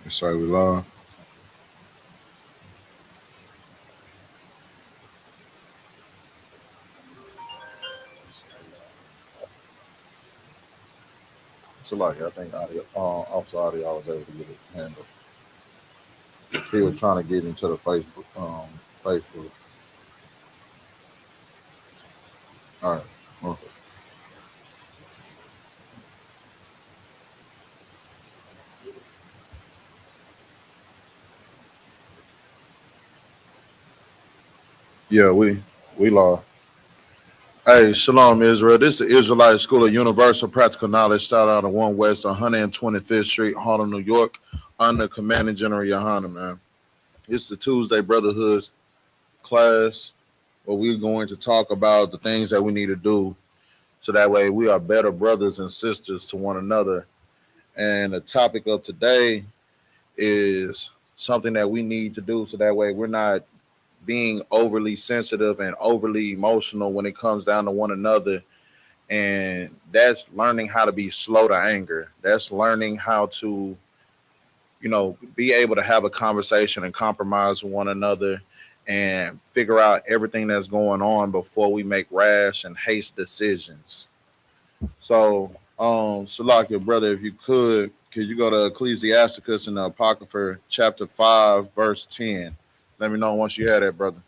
Sorry, we live. So like I think audio, Officer Audio was able to get it handled. He was trying to get into the Facebook. Facebook. All right. Okay. Yeah, we lost. Hey, Shalom Israel. This is the Israelite School of Universal Practical Knowledge. Shout out to 1 West 125th Street, Harlem, New York, under Commanding General YAHANNA, man. It's the Tuesday Brotherhood class where we're going to talk about the things that we need to do so that way we are better brothers and sisters to one another. And the topic of today is something that we need to do so that way we're not being overly sensitive and overly emotional when it comes down to one another. And that's learning how to be slow to anger. That's learning how to, be able to have a conversation and compromise with one another and figure out everything that's going on before we make rash and haste decisions. So, Salakia, brother, if you could you go to Ecclesiasticus in the Apocrypha, chapter 5, verse 10? Let me know once you had that, brother.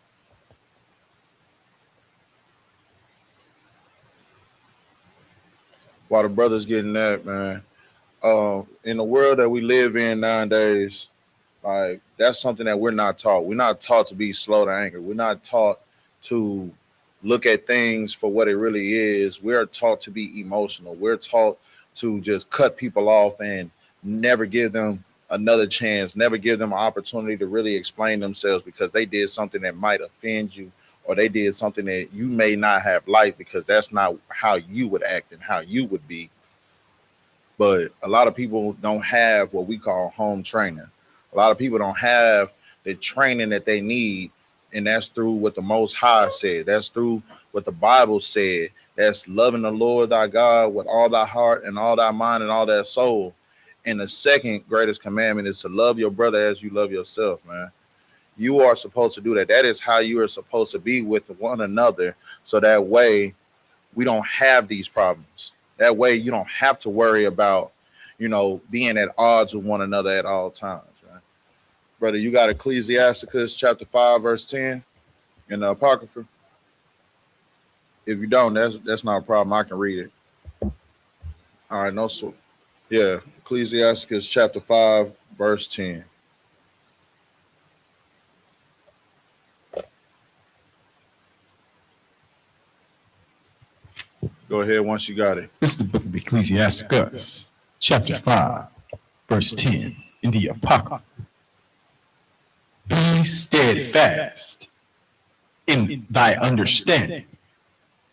While the brother's getting that, man, in the world that we live in nowadays, like that's something that we're not taught. We're not taught to be slow to anger. We're not taught to look at things for what it really is. We're taught to be emotional. We're taught to just cut people off and never give them another chance, never give them an opportunity to really explain themselves because they did something that might offend you or they did something that you may not have liked because that's not how you would act and how you would be. But a lot of people don't have what we call home training. A lot of people don't have the training that they need, and that's through what the Most High said. That's through what the Bible said. That's loving the Lord thy God with all thy heart and all thy mind and all thy soul. And the second greatest commandment is to love your brother as you love yourself, man. You are supposed to do that. That is how you are supposed to be with one another. So that way we don't have these problems. That way you don't have to worry about, being at odds with one another at all times. Right? Brother, you got Ecclesiasticus chapter 5, verse 10 in the Apocrypha. If you don't, that's not a problem. I can read it. All right, no, so yeah, Ecclesiasticus chapter 5, verse 10. Go ahead once you got it. This is the book of Ecclesiasticus, chapter 5, verse 10, in the Apocrypha. Be steadfast in thy understanding,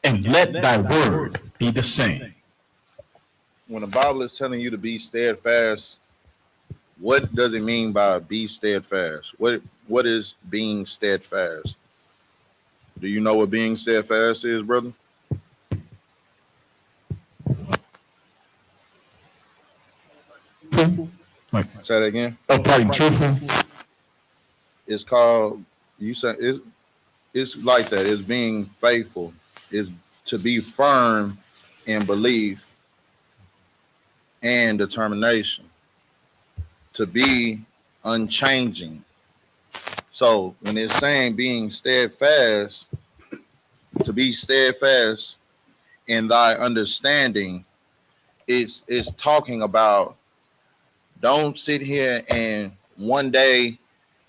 and let thy word be the same. When the Bible is telling you to be steadfast, what does it mean by be steadfast? What is being steadfast? Do you know what being steadfast is, brother? Say that again. Upright, truthful. It's called, you say it's like that. It's being faithful. It's to be firm in belief and determination. To be unchanging. So when it's saying being steadfast, to be steadfast in thy understanding, it's talking about don't sit here and one day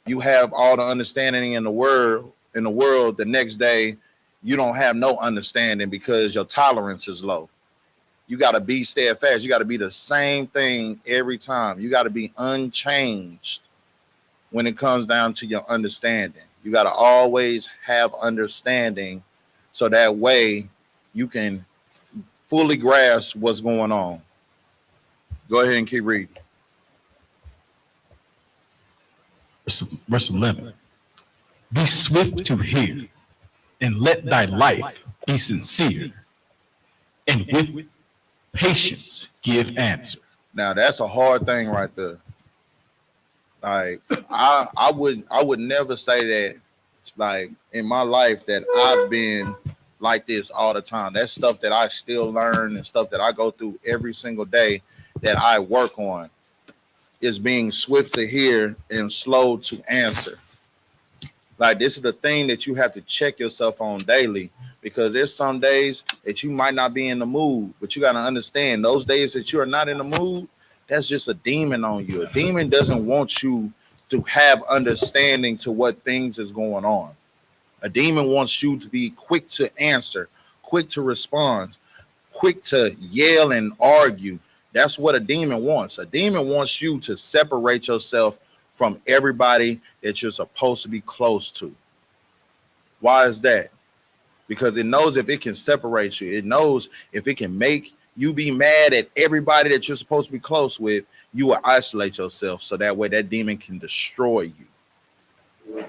you have all the understanding in the world, the next day you don't have no understanding because your tolerance is low. You got to be steadfast. You got to be the same thing every time. You got to be unchanged when it comes down to your understanding. You got to always have understanding so that way you can fully grasp what's going on. Go ahead and keep reading. Verse 11. Be swift to hear, and let thy life be sincere, and with patience give answer. Now, that's a hard thing right there. Like I would never say that like in my life that I've been like this all the time. That's stuff that I still learn and stuff that I go through every single day that I work on is being swift to hear and slow to answer. Like this is the thing that you have to check yourself on daily because there's some days that you might not be in the mood, but you got to understand those days that you are not in the mood, that's just a demon on you. A demon doesn't want you to have understanding to what things is going on. A demon wants you to be quick to answer, quick to respond, quick to yell and argue. That's what a demon wants. A demon wants you to separate yourself from everybody that you're supposed to be close to. Why is that? Because it knows if it can separate you, it knows if it can make you be mad at everybody that you're supposed to be close with, you will isolate yourself so that way that demon can destroy you.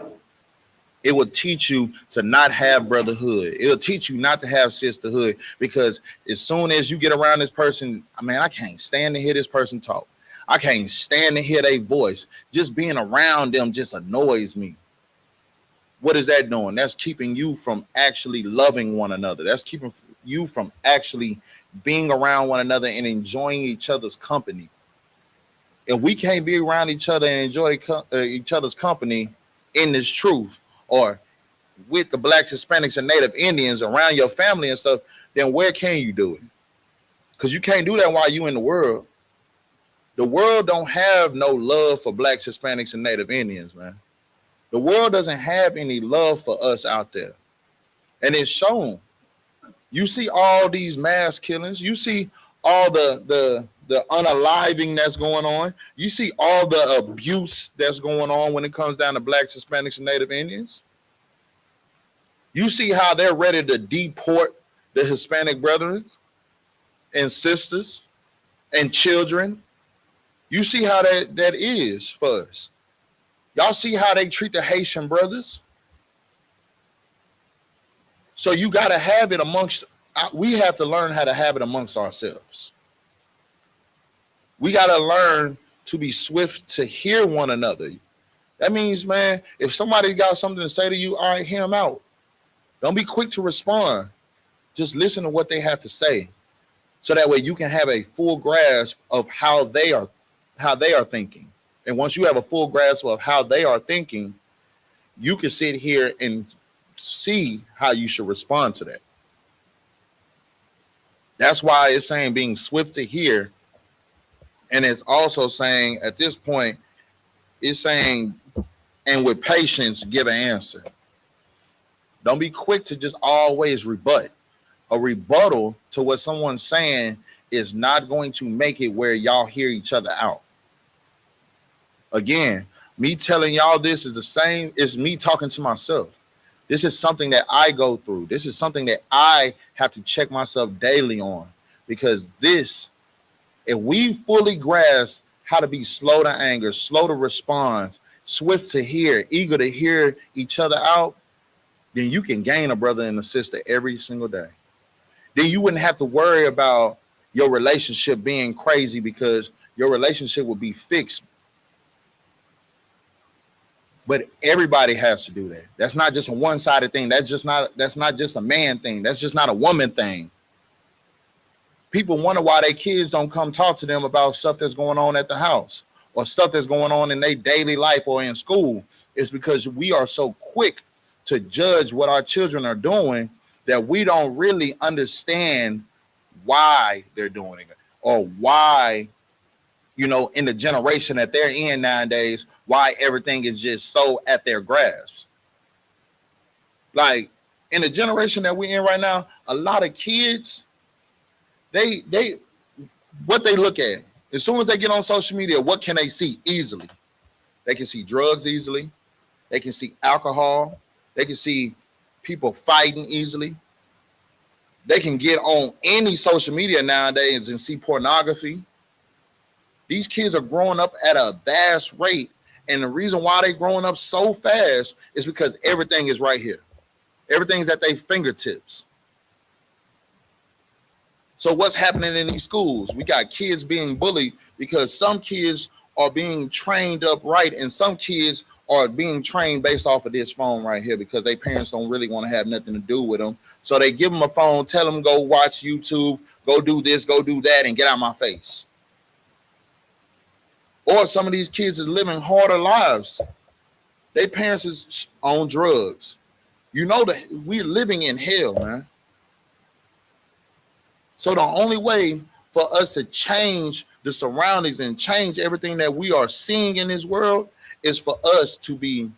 It will teach you to not have brotherhood. It will teach you not to have sisterhood because as soon as you get around this person, I can't stand to hear this person talk. I can't stand to hear their voice. Just being around them just annoys me. What is that doing? That's keeping you from actually loving one another. That's keeping you from actually being around one another and enjoying each other's company. If we can't be around each other and enjoy each other's company in this truth, or with the blacks, Hispanics, and Native Indians around your family and stuff, then where can you do it? Because you can't do that while you in the world. The world don't have no love for blacks, Hispanics, and Native Indians, man. The world doesn't have any love for us out there. And it's shown. You see all these mass killings. You see all the unaliving that's going on. You see all the abuse that's going on when it comes down to blacks, Hispanics, and Native Indians. You see how they're ready to deport the Hispanic brethren and sisters and children. You see how that is for us. Y'all see how they treat the Haitian brothers? So you got to have it amongst, we have to learn how to have it amongst ourselves. We got to learn to be swift to hear one another. That means, man, if somebody got something to say to you, all right, hear them out. Don't be quick to respond. Just listen to what they have to say. So that way you can have a full grasp of how they are thinking. And once you have a full grasp of how they are thinking, you can sit here and see how you should respond to that. That's why it's saying being swift to hear. And it's also saying at this point, it's saying, and with patience, give an answer. Don't be quick to just always rebut. A rebuttal to what someone's saying is not going to make it where y'all hear each other out. Again, me telling y'all this is the same as me talking to myself. This is something that I go through. This is something that I have to check myself daily on. Because this, if we fully grasp how to be slow to anger, slow to respond, swift to hear, eager to hear each other out, then you can gain a brother and a sister every single day. Then you wouldn't have to worry about your relationship being crazy because your relationship will be fixed. But everybody has to do that. That's not just a one-sided thing. That's not just a man thing. That's just not a woman thing. People wonder why their kids don't come talk to them about stuff that's going on at the house or stuff that's going on in their daily life or in school. It's because we are so quick to judge what our children are doing that we don't really understand why they're doing it or why, in the generation that they're in nowadays, why everything is just so at their grasp. Like in the generation that we're in right now, a lot of kids, they what they look at, as soon as they get on social media, what can they see easily? They can see drugs easily. They can see alcohol. They can see people fighting easily. They can get on any social media nowadays and see pornography. These kids are growing up at a vast rate. And the reason why they're growing up so fast is because everything is right here. Everything's at their fingertips. So what's happening in these schools? We got kids being bullied because some kids are being trained up right, and some kids are being trained based off of this phone right here because their parents don't really want to have nothing to do with them. So they give them a phone, tell them go watch YouTube, go do this, go do that, and get out my face. Or some of these kids is living harder lives. Their parents is on drugs. You know that we're living in hell, man. So the only way for us to change the surroundings and change everything that we are seeing in this world is for us to be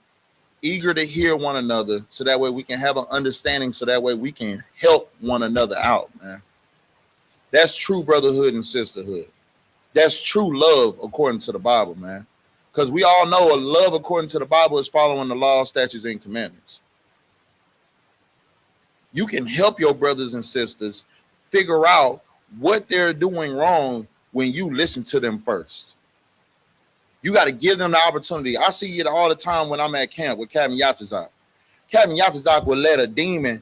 eager to hear one another, so that way we can have an understanding, so that way we can help one another out, man. That's true brotherhood and sisterhood. That's true love according to the Bible, man. Because we all know a love according to the Bible is following the law, statutes, and commandments. You can help your brothers and sisters figure out what they're doing wrong when you listen to them first. You got to give them the opportunity. I see it all the time when I'm at camp with Captain Yatazak. Captain Yatazak will let a demon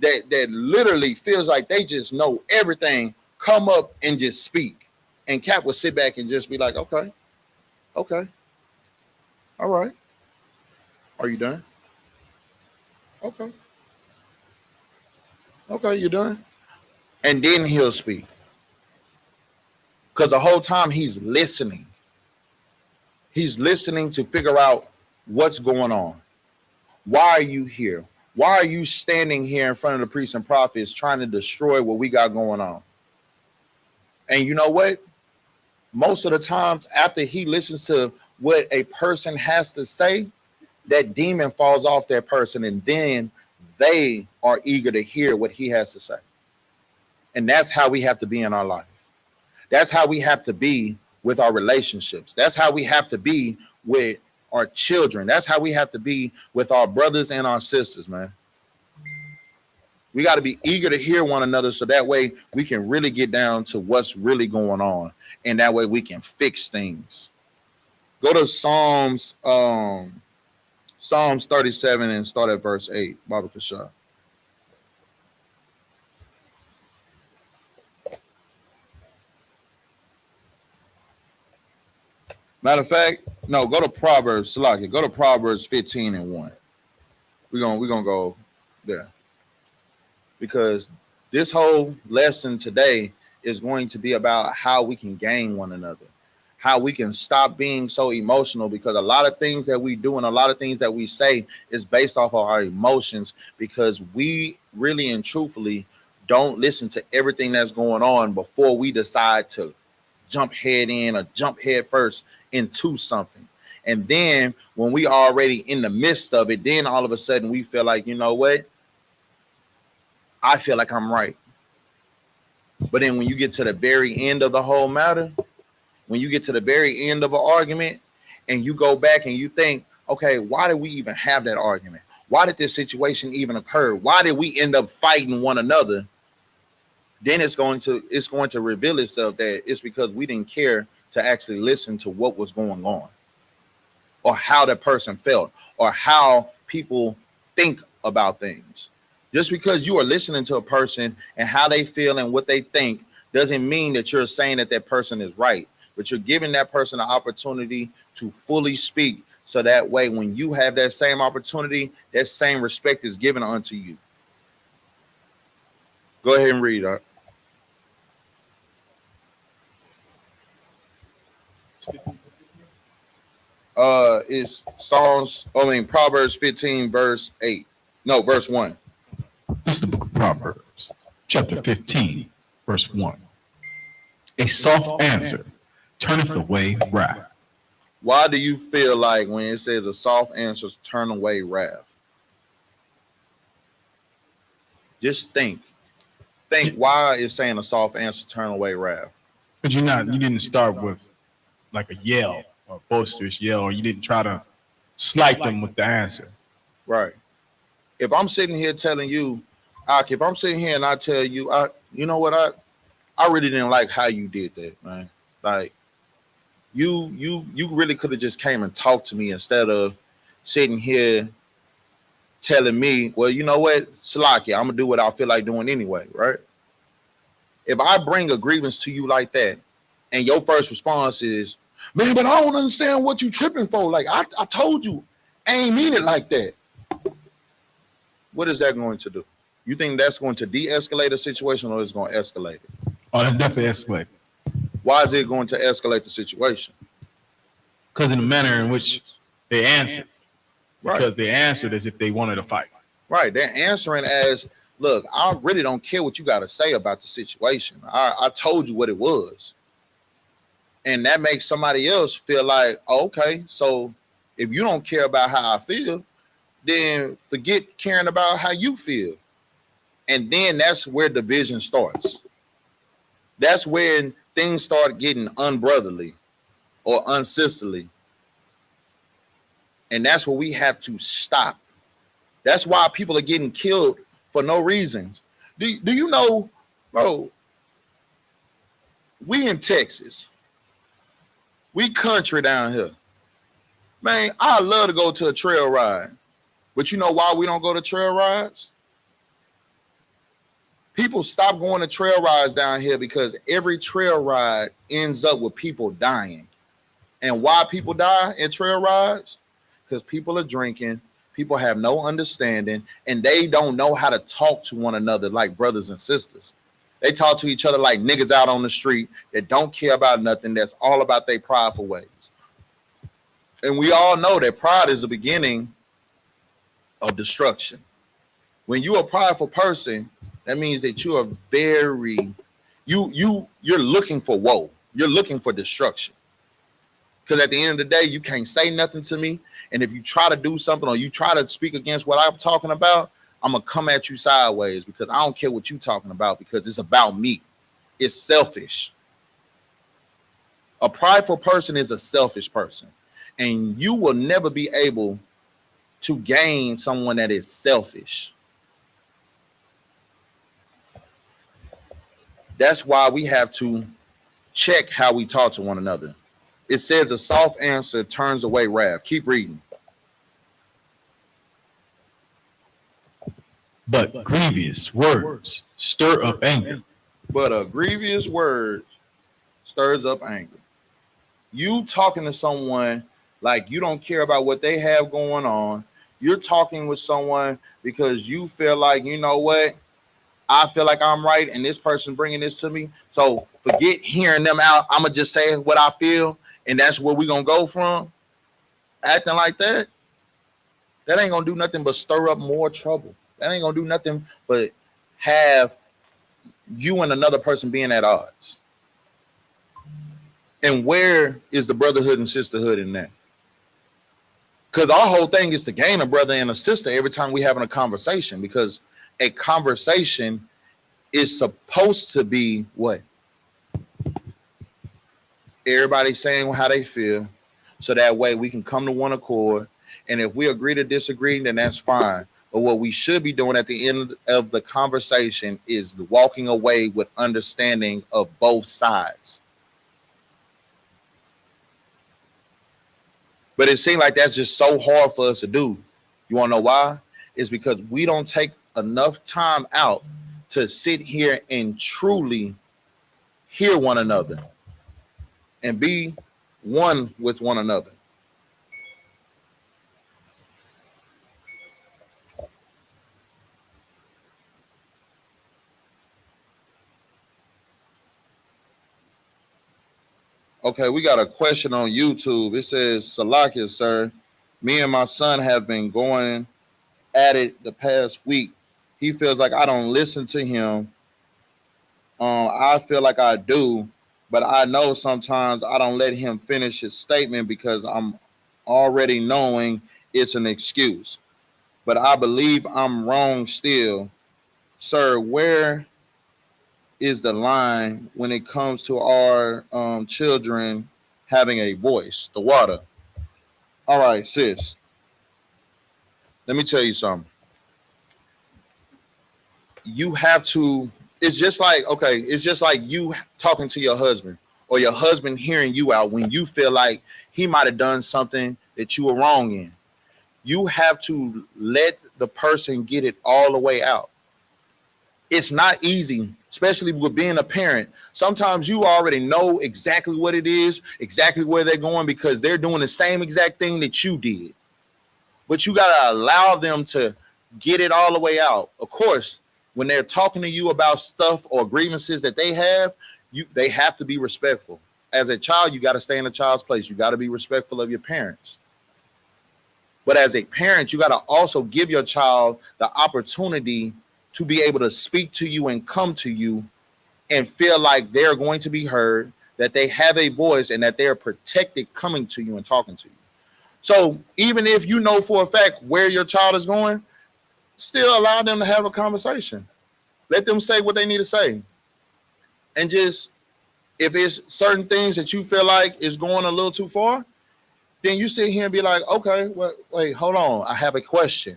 that literally feels like they just know everything come up and just speak. And Cap will sit back and just be like, okay, all right. Are you done? Okay, you done? And then he'll speak. Because the whole time he's listening. He's listening to figure out what's going on. Why are you here? Why are you standing here in front of the priests and prophets trying to destroy what we got going on? And you know what? Most of the times after he listens to what a person has to say, that demon falls off that person, and then they are eager to hear what he has to say. And that's how we have to be in our life. That's how we have to be with our relationships. That's how we have to be with our children. That's how we have to be with our brothers and our sisters, man. We got to be eager to hear one another, so that way we can really get down to what's really going on, and that way we can fix things. Go to Psalms 37 and start at verse 8. Baba Kasha. Matter of fact, no, go to Proverbs, Salaki. Go to Proverbs 15 and 1. We're gonna go there. Because this whole lesson today is going to be about how we can gain one another, how we can stop being so emotional, because a lot of things that we do and a lot of things that we say is based off of our emotions, because we really and truthfully don't listen to everything that's going on before we decide to jump head in or jump head first into something. And then when we already in the midst of it, then all of a sudden we feel like, you know what? I feel like I'm right. But then when you get to the very end of the whole matter, when you get to the very end of an argument and you go back and you think, okay, why did we even have that argument? Why did this situation even occur? Why did we end up fighting one another? Then it's going to reveal itself that it's because we didn't care to actually listen to what was going on, or how that person felt, or how people think about things. Just because you are listening to a person and how they feel and what they think doesn't mean that you're saying that that person is right, but you're giving that person an opportunity to fully speak, so that way when you have that same opportunity, that same respect is given unto you. Go ahead and read that. It's Proverbs 15, verse 8. No, verse 1. This is the book of Proverbs, chapter 15, verse 1. A soft answer turneth away wrath. Why do you feel like when it says a soft answer turn away wrath? Just think why it's saying a soft answer turn away wrath. But you didn't start with like a yell or a boisterous yell, or you didn't try to slight them with the answer. Right. If I'm sitting here telling you, if I'm sitting here and I tell you, you know what, I really didn't like how you did that, man. Like you really could have just came and talked to me instead of sitting here telling me, well, you know what, Salaki, I'm gonna do what I feel like doing anyway, right? If I bring a grievance to you like that, and your first response is, Man, but I don't understand what you tripping for. Like, I told you, I ain't mean it like that. What is that going to do? You think that's going to de-escalate a situation or is it going to escalate it? Oh, that's definitely escalate. Why is it going to escalate the situation? Because in the manner in which they answered. Because Right. they answered as if they wanted to fight. Right. They're answering as, look, I really don't care what you got to say about the situation. I told you what it was. And that makes somebody else feel like, oh, okay, so if you don't care about how I feel, then forget caring about how you feel. And then that's where division starts. That's when things start getting unbrotherly or unsisterly. And that's what we have to stop. That's why people are getting killed for no reasons. Do you know, bro, we in Texas. We country down here. Man, I love to go to a trail ride. But you know why we don't go to trail rides? People stop going to trail rides down here because every trail ride ends up with people dying. And why people die in trail rides? Because people are drinking, people have no understanding, and they don't know how to talk to one another like brothers and sisters. They talk to each other like niggas out on the street that don't care about nothing, that's all about their prideful ways. And we all know that pride is the beginning of destruction. When you're a prideful person, that means that you are very, you're looking for woe. You're looking for destruction. Because at the end of the day, you can't say nothing to me. And if you try to do something or you try to speak against what I'm talking about, I'm going to come at you sideways because I don't care what you're talking about because it's about me. It's selfish. A prideful person is a selfish person. And you will never be able to gain someone that is selfish. That's why we have to check how we talk to one another. It says a soft answer turns away wrath. Keep reading. But grievous words stir up anger. But a grievous word stirs up anger. You talking to someone like you don't care about what they have going on. You're talking with someone because you feel like, you know what? I feel like I'm right and this person bringing this to me. So forget hearing them out. I'm going to just say what I feel and that's where we're going to go from. Acting like that, that ain't going to do nothing but stir up more trouble. That ain't going to do nothing but have you and another person being at odds. And where is the brotherhood and sisterhood in that? Because our whole thing is to gain a brother and a sister every time we having a conversation, because a conversation is supposed to be what? Everybody saying how they feel, so that way we can come to one accord. And if we agree to disagree, then that's fine. But what we should be doing at the end of the conversation is walking away with understanding of both sides. But it seems like that's just so hard for us to do. You want to know why? It's because we don't take enough time out to sit here and truly hear one another and be one with one another. Okay, we got a question on YouTube. It says, Salakia, sir, me and my son have been going at it the past week. He feels like I don't listen to him. I feel like I do, but I know sometimes I don't let him finish his statement because I'm already knowing it's an excuse. But I believe I'm wrong still. Sir, where is the line when it comes to our children having a voice? The water. All right, sis. Let me tell you something. You have to, it's just like, okay, it's just like you talking to your husband or your husband hearing you out when you feel like he might have done something that you were wrong in. You have to let the person get it all the way out. It's not easy, especially with being a parent. Sometimes you already know exactly what it is, exactly where they're going, because they're doing the same exact thing that you did. But you got to allow them to get it all the way out. Of course, when they're talking to you about stuff or grievances that they have to be respectful. As a child, you got to stay in a child's place. You got to be respectful of your parents. But as a parent, you got to also give your child the opportunity to be able to speak to you and come to you and feel like they're going to be heard, that they have a voice, and that they're protected coming to you and talking to you. So even if you know for a fact where your child is going, still allow them to have a conversation. Let them say what they need to say. And just, if it's certain things that you feel like is going a little too far, then you sit here and be like, okay, wait, hold on. I have a question.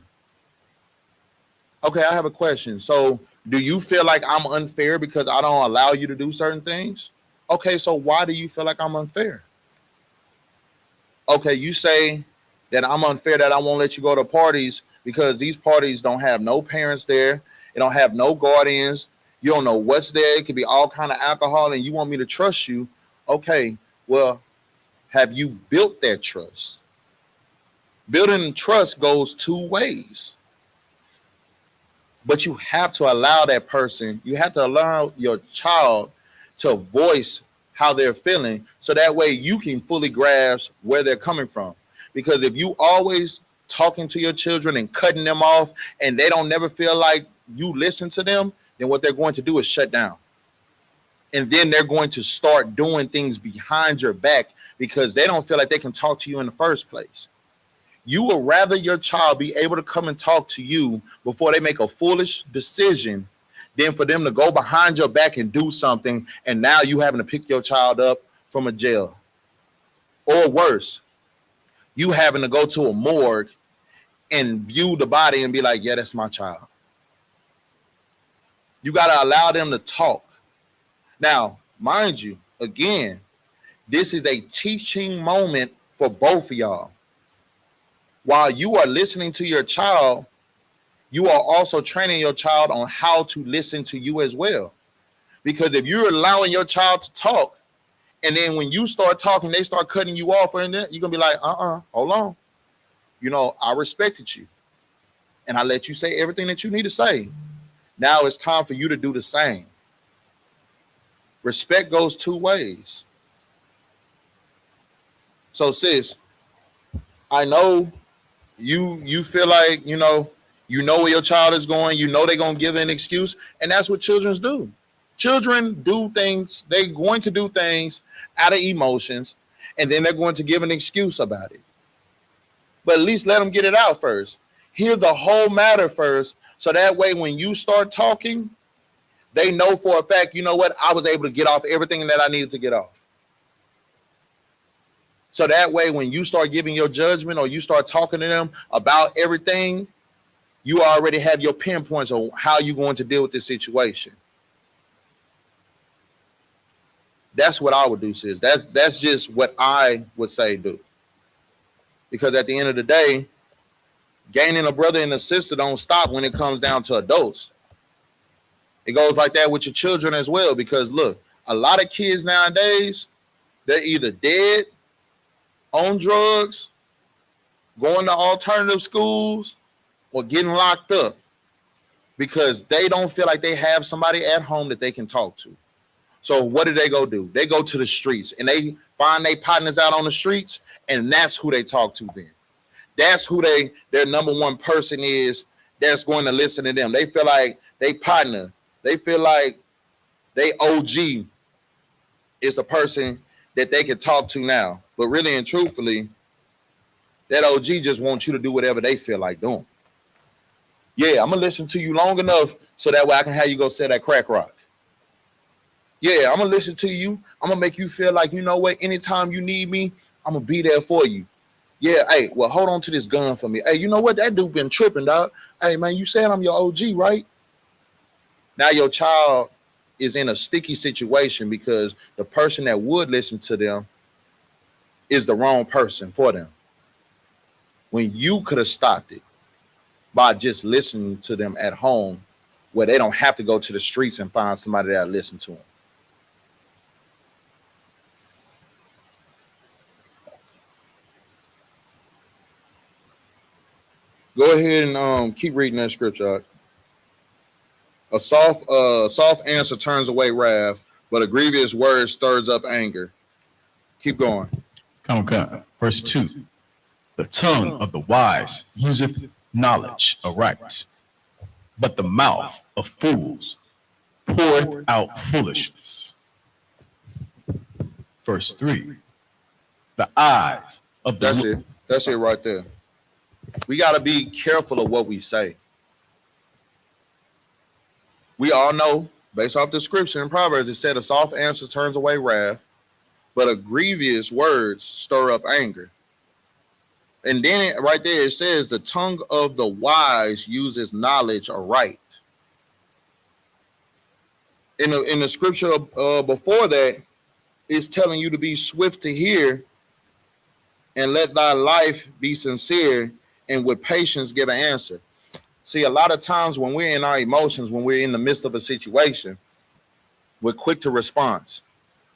Okay, I have a question. So do you feel like I'm unfair because I don't allow you to do certain things? Okay, so why do you feel like I'm unfair? Okay, you say that I'm unfair, that I won't let you go to parties because these parties don't have no parents there. They don't have no guardians. You don't know what's there. It could be all kind of alcohol, and you want me to trust you. Okay, well, have you built that trust? Building trust goes two ways. But you have to allow that person, you have to allow your child to voice how they're feeling, so that way you can fully grasp where they're coming from. Because if you always talking to your children and cutting them off, and they don't never feel like you listen to them, then what they're going to do is shut down. And then they're going to start doing things behind your back because they don't feel like they can talk to you in the first place. You would rather your child be able to come and talk to you before they make a foolish decision than for them to go behind your back and do something, and now you having to pick your child up from a jail. Or worse, you having to go to a morgue and view the body and be like, yeah, that's my child. You got to allow them to talk. Now, mind you, again, this is a teaching moment for both of y'all. While you are listening to your child, you are also training your child on how to listen to you as well. Because if you're allowing your child to talk, and then when you start talking, they start cutting you off, and then you're going to be like, hold on. You know, I respected you, and I let you say everything that you need to say. Now it's time for you to do the same. Respect goes two ways. So, sis, I know you feel like, you know where your child is going, they're going to give an excuse, and that's what children do. Children do things, they're going to do things out of emotions, and then they're going to give an excuse about it. But at least let them get it out first. Hear the whole matter first, so that way when you start talking, they know for a fact, you know what, I was able to get off everything that I needed to get off. So that way, when you start giving your judgment or you start talking to them about everything, you already have your pinpoints on how you're going to deal with this situation. That's what I would do, sis. That's just what I would say do. Because at the end of the day, gaining a brother and a sister don't stop when it comes down to adults. It goes like that with your children as well. Because look, a lot of kids nowadays, they're either dead, on drugs, going to alternative schools, or getting locked up because they don't feel like they have somebody at home that they can talk to. So what do? They go to the streets, and they find their partners out on the streets, and that's who they talk to then. That's who their number one person is that's going to listen to them. They feel like they partner. They feel like they OG is the person that they can talk to now. But really and truthfully, that OG just wants you to do whatever they feel like doing. Yeah, I'm going to listen to you long enough so that way I can have you go sell that crack rock. Yeah, I'm going to listen to you. I'm going to make you feel like, you know what, anytime you need me, I'm going to be there for you. Yeah, hey, well, hold on to this gun for me. Hey, you know what? That dude been tripping, dog. Hey, man, you said I'm your OG, right? Now your child is in a sticky situation because the person that would listen to them is the wrong person for them. When you could have stopped it by just listening to them at home where they don't have to go to the streets and find somebody that'll listen to them. Go ahead and keep reading that scripture. A soft answer turns away wrath, but a grievous word stirs up anger. Keep going. Come. Verse 2. The tongue of the wise useth knowledge aright, but the mouth of fools poureth out foolishness. Verse 3. The eyes of the That's it right there. We got to be careful of what we say. We all know, based off the scripture in Proverbs, it said a soft answer turns away wrath, but a grievous words stir up anger. And then right there it says the tongue of the wise uses knowledge aright. In the scripture before that, it's telling you to be swift to hear and let thy life be sincere and with patience give an answer. See, a lot of times when we're in our emotions, when we're in the midst of a situation, we're quick to respond.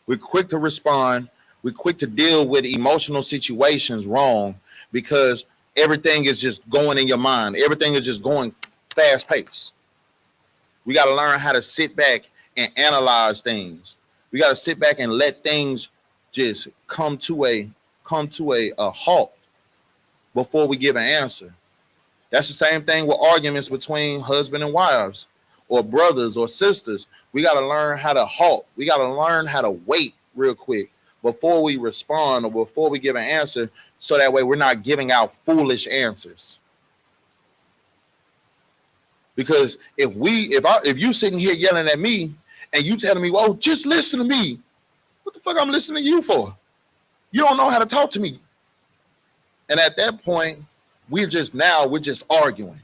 We're quick to respond. We're quick to deal with emotional situations wrong because everything is just going in your mind. Everything is just going fast paced. We got to learn how to sit back and analyze things. We got to sit back and let things just come to a halt before we give an answer. That's the same thing with arguments between husband and wives or brothers or sisters. We got to learn how to halt. We got to learn how to wait real quick before we respond or before we give an answer, so that way we're not giving out foolish answers. Because if you sitting here yelling at me and you telling me, well, just listen to me, what the fuck I'm listening to you for? You don't know how to talk to me. And at that point, we're just arguing.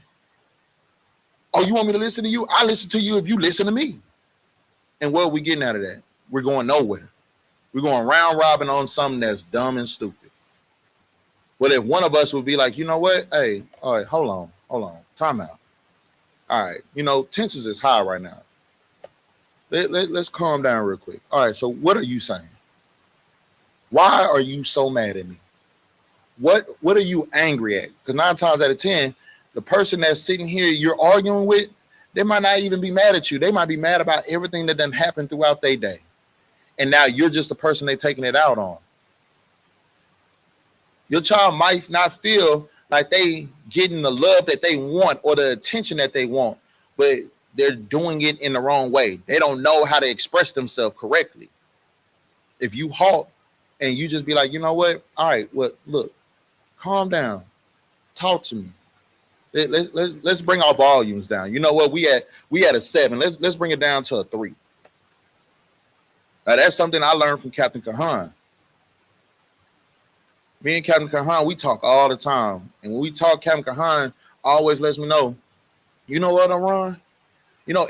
Oh, you want me to listen to you? I listen to you if you listen to me. And what are we getting out of that? We're going nowhere. We're going round robin on something that's dumb and stupid. But if one of us would be like, you know what? Hey, all right, hold on. Time out. All right, tensions is high right now. Let's calm down real quick. All right, so what are you saying? Why are you so mad at me? What are you angry at? Because 9 times out of 10, the person that's sitting here you're arguing with, they might not even be mad at you. They might be mad about everything that done happened throughout their day. And now you're just the person they're taking it out on. Your child might not feel like they getting the love that they want or the attention that they want, but they're doing it in the wrong way. They don't know how to express themselves correctly. If you halt and you just be like, you know what? All right, well, look, calm down. Talk to me. Let's bring our volumes down. You know what? We at a 7. Let's bring it down to a 3. Now, that's something I learned from Captain Kahan. Me and Captain Kahan, we talk all the time. And when we talk, Captain Kahan always lets me know, you know what, Ron?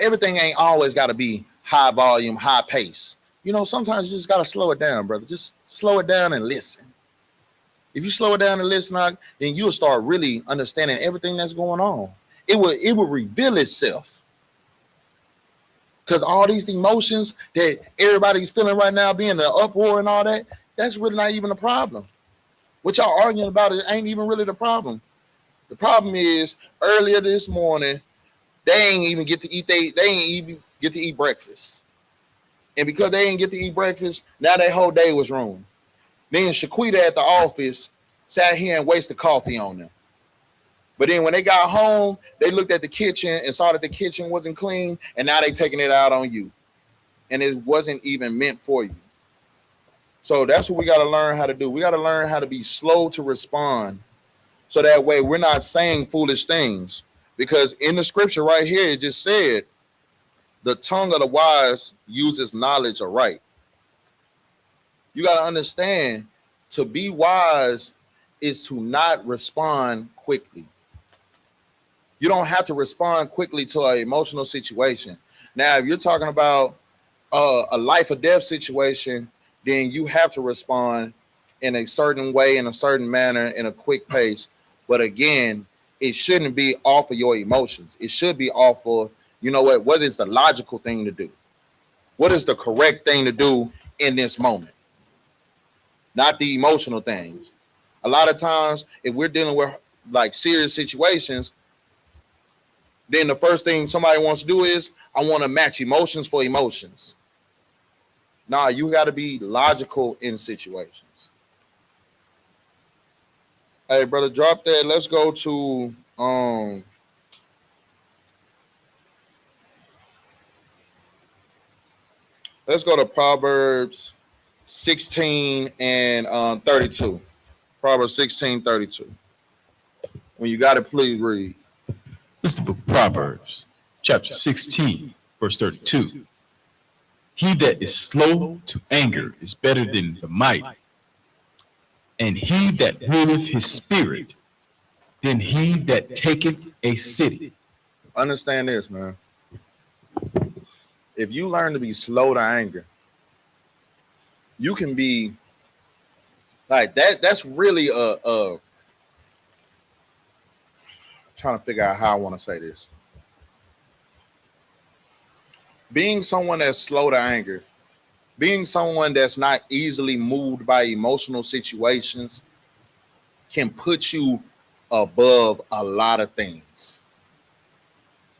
Everything ain't always got to be high volume, high pace. Sometimes you just got to slow it down, brother. Just slow it down and listen. If you slow it down and listen, then you'll start really understanding everything that's going on. It will reveal itself. Because all these emotions that everybody's feeling right now, being the uproar and all that, that's really not even a problem. What y'all arguing about ain't even really the problem. The problem is earlier this morning, they ain't even get to eat breakfast. And because they didn't get to eat breakfast, now their whole day was ruined. Then Shaquita at the office sat here and wasted coffee on them. But then when they got home, they looked at the kitchen and saw that the kitchen wasn't clean, and now they taking it out on you. And it wasn't even meant for you. So that's what we got to learn how to do. We got to learn how to be slow to respond, so that way we're not saying foolish things. Because in the scripture right here, it just said, the tongue of the wise uses knowledge aright. You got to understand, to be wise is to not respond quickly. You don't have to respond quickly to an emotional situation. Now, if you're talking about a life or death situation, then you have to respond in a certain way, in a certain manner, in a quick pace. But again, it shouldn't be off of your emotions. It should be off of you know what is the logical thing to do? What is the correct thing to do in this moment? Not the emotional things. A lot of times, if we're dealing with like serious situations, then the first thing somebody wants to do is, I want to match emotions for emotions. Nah, you got to be logical in situations. Hey, brother, drop that. Let's go to Proverbs 16 and 32. Proverbs 16:32. When you got it, please read. This is the book of Proverbs, chapter 16, verse 32. He that is slow to anger is better than the mighty, and he that ruleth his spirit than he that taketh a city. Understand this, man. If you learn to be slow to anger, you can be like that. That's really trying to figure out how I want to say this. Being someone that's slow to anger, being someone that's not easily moved by emotional situations can put you above a lot of things.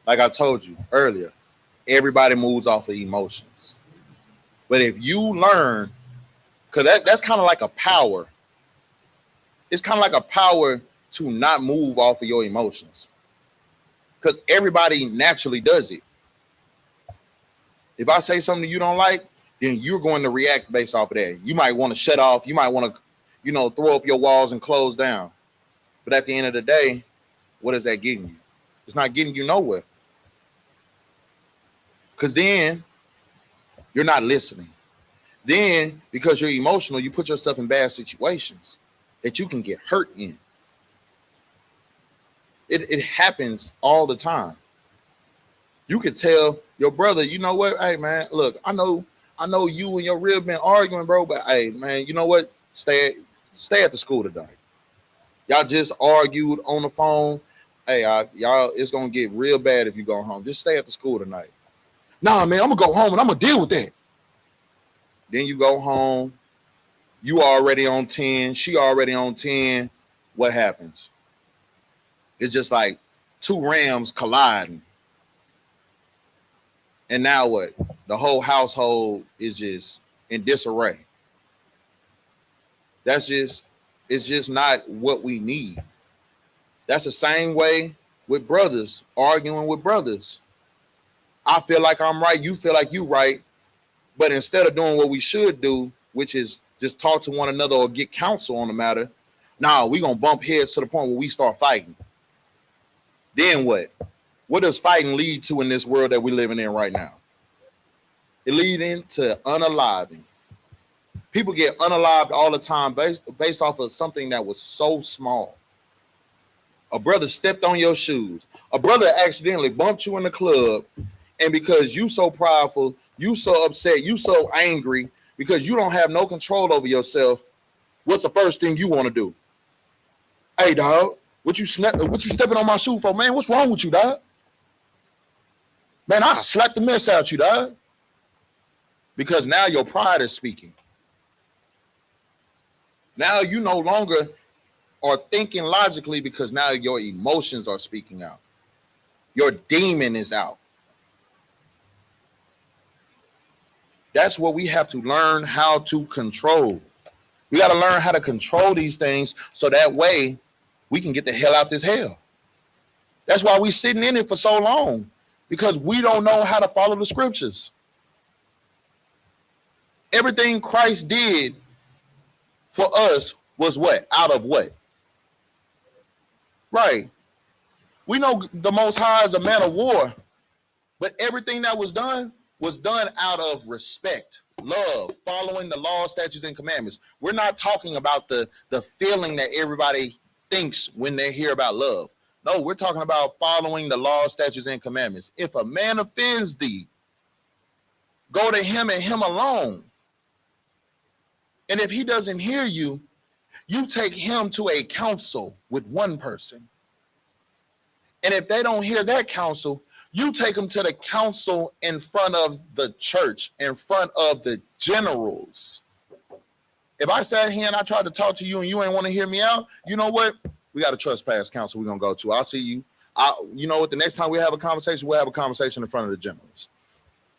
Like I told you earlier, everybody moves off of emotions. But if you learn, because that's kind of like a power. It's kind of like a power to not move off of your emotions. Because everybody naturally does it. If I say something you don't like, then you're going to react based off of that. You might want to shut off. You might want to, throw up your walls and close down. But at the end of the day, what is that getting you? It's not getting you nowhere. Because then you're not listening. Then, because you're emotional, you put yourself in bad situations that you can get hurt in. It happens all the time. You could tell your brother, you know what? Hey, man, look, I know you and your rib been arguing, bro, but hey, man, you know what? Stay at the school today. Y'all just argued on the phone. Hey, y'all, it's going to get real bad if you go home. Just stay at the school tonight. Nah, man, I'm going to go home and I'm going to deal with that. Then you go home. You already on 10. She already on 10. What happens? It's just like two rams colliding. And now what? The whole household is just in disarray. It's just not what we need. That's the same way with brothers, arguing with brothers. I feel like I'm right. You feel like you right. But instead of doing what we should do, which is just talk to one another or get counsel on the matter, we're going to bump heads to the point where we start fighting. Then what? What does fighting lead to in this world that we're living in right now? It leads into unaliving. People get unalived all the time based off of something that was so small. A brother stepped on your shoes. A brother accidentally bumped you in the club. And because you so prideful, you so upset, you so angry, because you don't have no control over yourself, what's the first thing you want to do? Hey, dog, what you stepping on my shoe for, man? What's wrong with you, dog? Man, I slapped the mess out you, dog. Because now your pride is speaking. Now you no longer are thinking logically because now your emotions are speaking out. Your demon is out. That's what we have to learn how to control. We got to learn how to control these things so that way we can get the hell out this hell. That's why we're sitting in it for so long, because we don't know how to follow the scriptures. Everything Christ did for us was what? Out of what? Right. We know the Most High is a man of war, but everything that was done out of respect, love, following the law, statutes, and commandments. We're not talking about the feeling that everybody thinks when they hear about love. No, we're talking about following the law, statutes, and commandments. If a man offends thee, go to him and him alone. And if he doesn't hear you, you take him to a council with one person. And if they don't hear that counsel, You take them to the council in front of the church, in front of the generals. If I sat here and I tried to talk to you and you ain't want to hear me out, you know what? We got a trespass council we're going to go to. I'll see you. You know what? The next time we have a conversation, we'll have a conversation in front of the generals.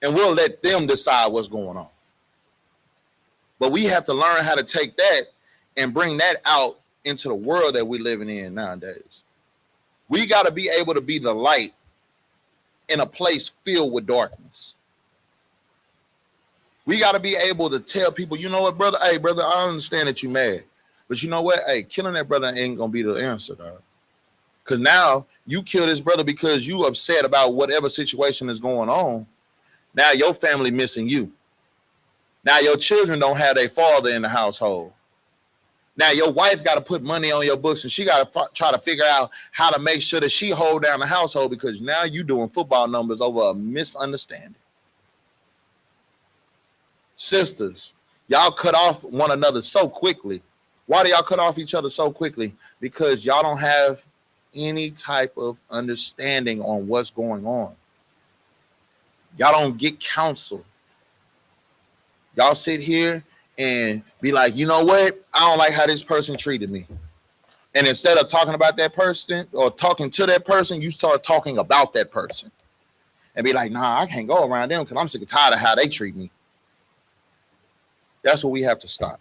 And we'll let them decide what's going on. But we have to learn how to take that and bring that out into the world that we're living in nowadays. We got to be able to be the light in a place filled with darkness. We got to be able to tell people, you know what, brother? Hey, brother, I understand that you mad. But you know what? Hey, killing that brother ain't going to be the answer, dog. Because now you kill this brother because you upset about whatever situation is going on. Now your family missing you. Now your children don't have their father in the household. Now your wife got to put money on your books and she got to try to figure out how to make sure that she hold down the household because now you doing football numbers over a misunderstanding. Sisters, y'all cut off one another so quickly. Why do y'all cut off each other so quickly? Because y'all don't have any type of understanding on what's going on. Y'all don't get counsel. Y'all sit here and be like, you know what? I don't like how this person treated me. And instead of talking about that person or talking to that person, you start talking about that person. And be like, nah, I can't go around them because I'm sick and tired of how they treat me. That's what we have to stop.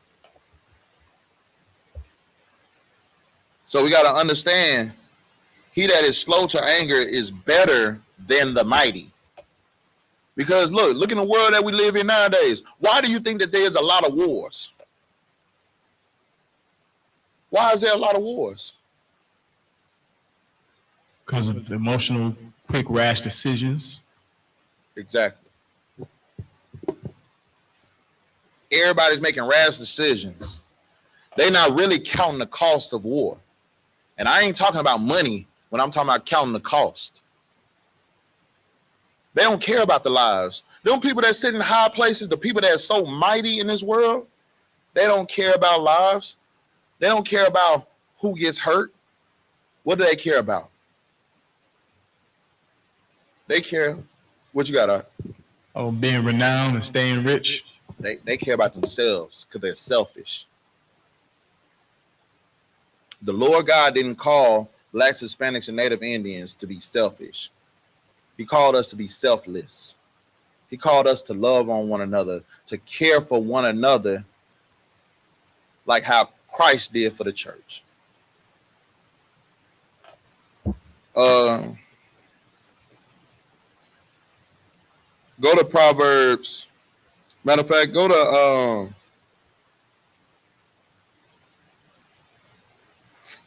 So we got to understand, he that is slow to anger is better than the mighty. Because look in the world that we live in nowadays. Why do you think that there's a lot of wars? Why is there a lot of wars? Because of emotional, quick, rash decisions. Exactly. Everybody's making rash decisions. They're not really counting the cost of war. And I ain't talking about money when I'm talking about counting the cost. They don't care about the lives. Them people that sit in high places, the people that are so mighty in this world, they don't care about lives. They don't care about who gets hurt. What do they care about? They care. What you got? Oh, being renowned and staying rich. They care about themselves because they're selfish. The Lord God didn't call Blacks, Hispanics, and Native Indians to be selfish. He called us to be selfless. He called us to love on one another, to care for one another like how Christ did for the church. Go to Proverbs. Matter of fact, go to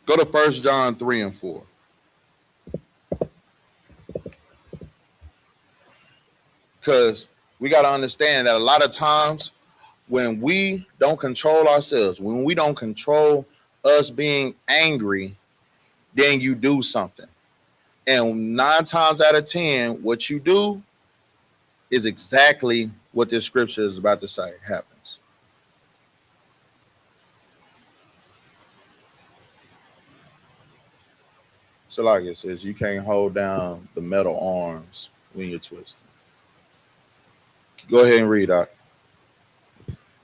1 John 3 and 4. Because we got to understand that a lot of times when we don't control ourselves, when we don't control us being angry, then you do something. And 9 times out of 10, what you do is exactly what this scripture is about to say happens. So like it says, you can't hold down the metal arms when you're twisting. Go ahead and read out.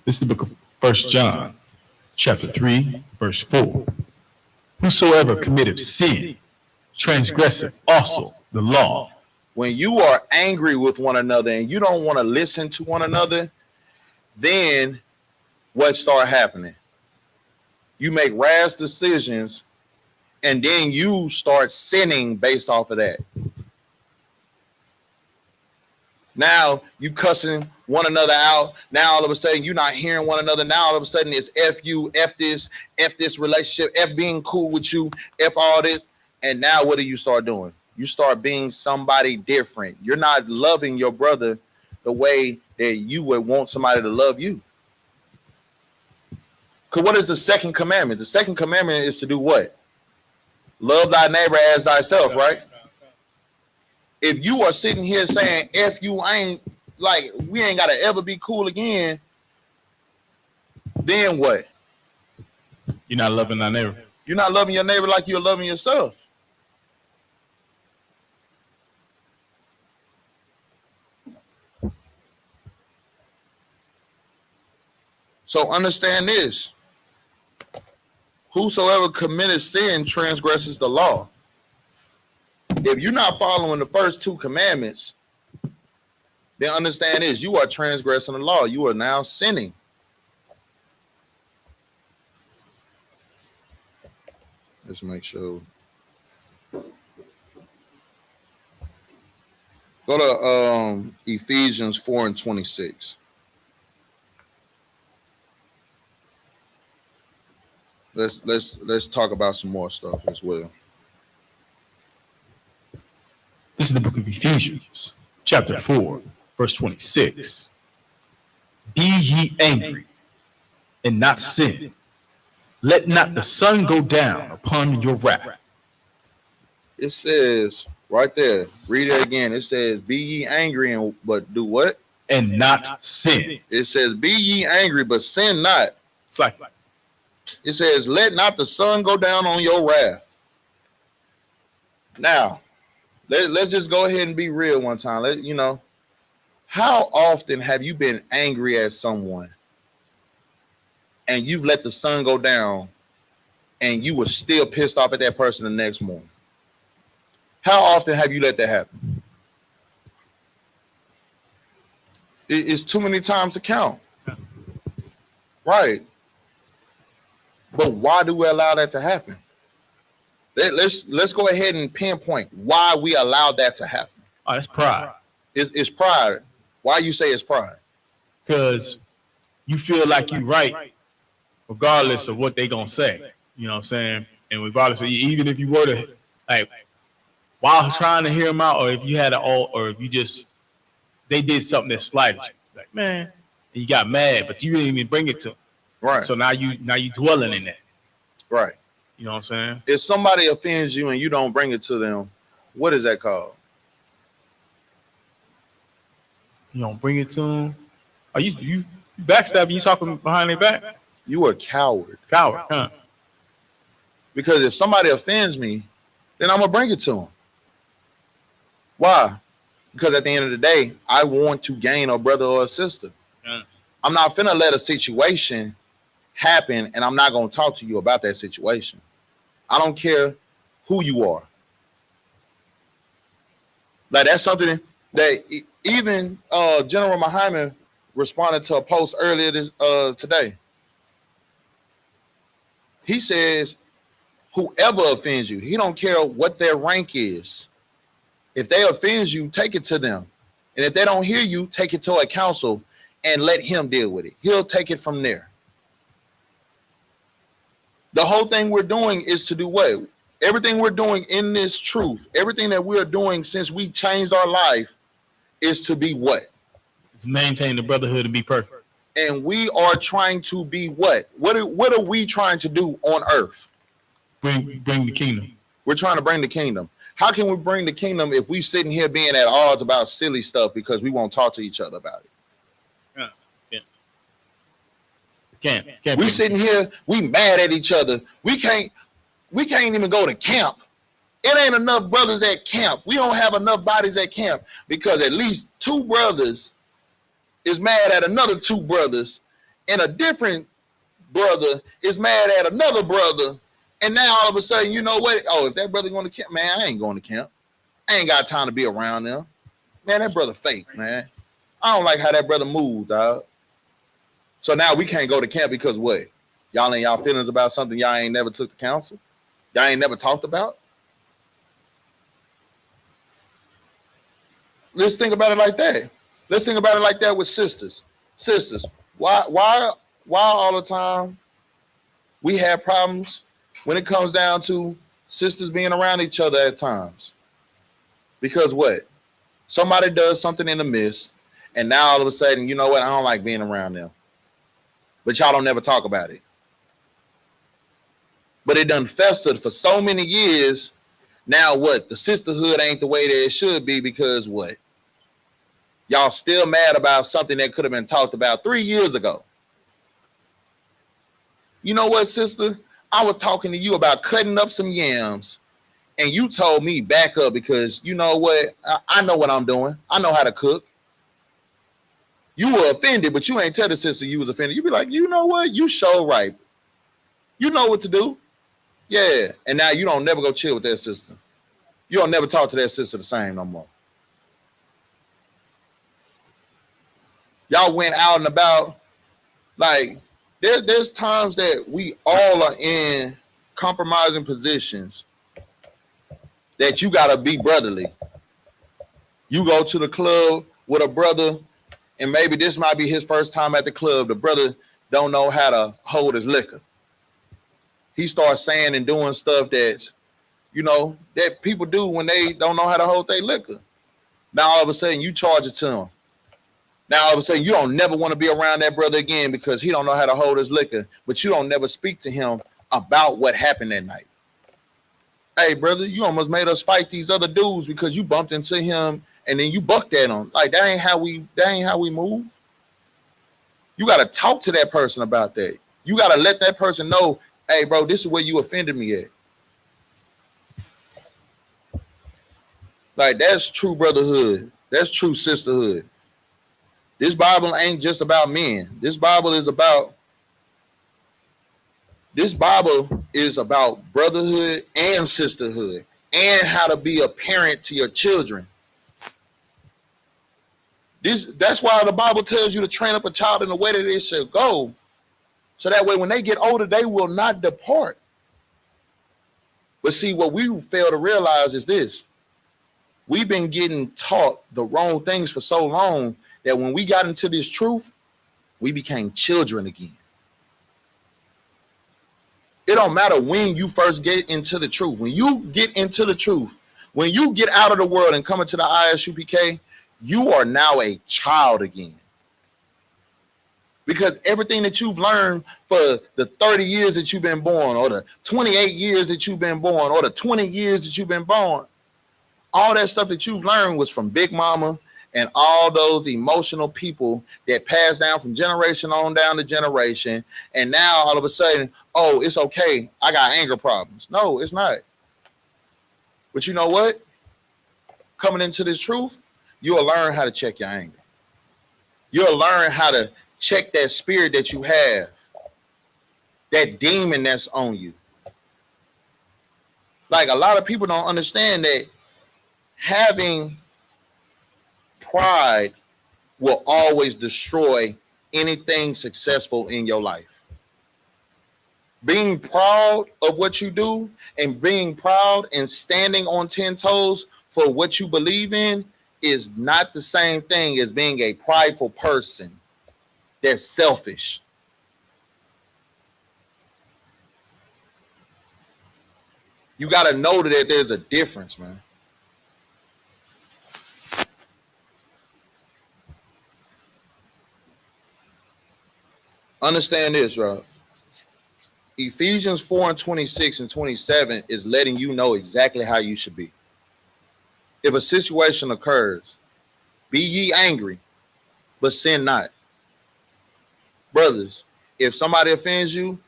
This is the book of 1 John, chapter 3, verse 4. Whosoever committeth sin, transgresseth also the law. When you are angry with one another and you don't want to listen to one another, then what start happening? You make rash decisions and then you start sinning based off of that. Now you cussing one another out. Now all of a sudden you're not hearing one another. Now all of a sudden it's F you, F this relationship, F being cool with you, F all this. And now what do you start doing? You start being somebody different. You're not loving your brother the way that you would want somebody to love you. Because what is the second commandment? The second commandment is to do what? Love thy neighbor as thyself, right? If you are sitting here saying, F you, I ain't, like, we ain't got to ever be cool again, then what? You're not loving thy neighbor. You're not loving your neighbor like you're loving yourself. So understand this. Whosoever committed sin transgresses the law. If you're not following the first two commandments, then understand this. You are transgressing the law. You are now sinning. Let's make sure. Go to Ephesians 4:26. Let's talk about some more stuff as well. This is the book of Ephesians, chapter 4, verse 26. Be ye angry and not sin. Let not the sun go down upon your wrath. It says right there, read it again. It says, be ye angry, but do what? And not sin. It says, be ye angry, but sin not. It's like, it says, let not the sun go down on your wrath. Now, let's just go ahead and be real one time. How often have you been angry at someone and you've let the sun go down and you were still pissed off at that person the next morning? How often have you let that happen? It's too many times to count. Right. But why do we allow that to happen? Let's go ahead and pinpoint why we allowed that to happen. Oh, that's pride. It's pride. Why you say it's pride? Because you feel like you're right, regardless of what they gonna say. You know what I'm saying? And regardless of, even if you were to, like, while trying to hear them out, or if you had or if you just, they did something that slighted you, like, man, and you got mad, but you didn't even bring it to them. Right. So now you dwelling in that. Right. You know what I'm saying? If somebody offends you and you don't bring it to them, what is that called? You don't bring it to them. Are you backstabbing? You talking behind their back? You a coward. Coward, huh? Because if somebody offends me, then I'm gonna bring it to them. Why? Because at the end of the day, I want to gain a brother or a sister. Yeah. I'm not finna let a situation happen and I'm not gonna talk to you about that situation. I don't care who you are. Like, that's something that even General Muhammad responded to a post earlier today. He says, whoever offends you, he don't care what their rank is. If they offend you, take it to them. And if they don't hear you, take it to a council and let him deal with it. He'll take it from there. The whole thing we're doing is to do what? Everything we're doing in this truth, everything that we're doing since we changed our life is to be what? It's maintain the brotherhood and be perfect. And we are trying to be what? What are we trying to do on earth? Bring the kingdom. We're trying to bring the kingdom. How can we bring the kingdom if we sitting here being at odds about silly stuff because we won't talk to each other about it? Can't we sitting here, we mad at each other. We can't even go to camp. It ain't enough brothers at camp. We don't have enough bodies at camp because at least two brothers is mad at another two brothers, and a different brother is mad at another brother. And now all of a sudden, you know what? Oh, if that brother going to camp, man, I ain't going to camp. I ain't got time to be around them. Man, that brother fake, man. I don't like how that brother moved, dog. So now we can't go to camp because what? Y'all ain't y'all feelings about something y'all ain't never took to counsel? Y'all ain't never talked about? Let's think about it like that. Let's think about it like that with sisters. Sisters, why all the time we have problems when it comes down to sisters being around each other at times? Because what? Somebody does something in the midst, and now all of a sudden, you know what? I don't like being around them. But y'all don't never talk about it. But it done festered for so many years. Now what? The sisterhood ain't the way that it should be because what? Y'all still mad about something that could have been talked about 3 years ago. You know what, sister? I was talking to you about cutting up some yams, and you told me back up because you know what? I know what I'm doing. I know how to cook. You were offended, but you ain't tell the sister you was offended. You be like, you know what? You show right. You know what to do. Yeah. And now you don't never go chill with that sister. You don't never talk to that sister the same no more. Y'all went out and about. Like, there's times that we all are in compromising positions that you got to be brotherly. You go to the club with a brother, and maybe this might be his first time at the club. The brother don't know how to hold his liquor. He starts saying and doing stuff that, that people do when they don't know how to hold their liquor. Now, all of a sudden, you charge it to him. Now, all of a sudden, you don't never want to be around that brother again because he don't know how to hold his liquor, but you don't never speak to him about what happened that night. Hey, brother, you almost made us fight these other dudes because you bumped into him and then you bucked at him. Like, that ain't how we move. You got to talk to that person about that. You got to let that person know, hey, bro, this is where you offended me at. Like, that's true brotherhood. That's true sisterhood. This Bible ain't just about men. This Bible is about brotherhood and sisterhood and how to be a parent to your children. That's why the Bible tells you to train up a child in the way that it should go. So that way when they get older, they will not depart. But see, what we fail to realize is this. We've been getting taught the wrong things for so long that when we got into this truth, we became children again. It don't matter when you first get into the truth. When you get into the truth, when you get out of the world and come into the I.S.U.P.K, you are now a child again. Because everything that you've learned for the 30 years that you've been born, or the 28 years that you've been born, or the 20 years that you've been born, all that stuff that you've learned was from Big Mama and all those emotional people that passed down from generation on down to generation. And now all of a sudden, oh, it's okay, I got anger problems. No, it's not. But you know what? Coming into this truth, you'll learn how to check your anger. You'll learn how to check that spirit that you have, that demon that's on you. Like, a lot of people don't understand that having pride will always destroy anything successful in your life. Being proud of what you do and being proud and standing on 10 toes for what you believe in is not the same thing as being a prideful person that's selfish. You got to know that there's a difference, man. Understand this, bro. Ephesians 4:26 and 27 is letting you know exactly how you should be. If a situation occurs, be ye angry, but sin not. Brothers, if somebody offends you,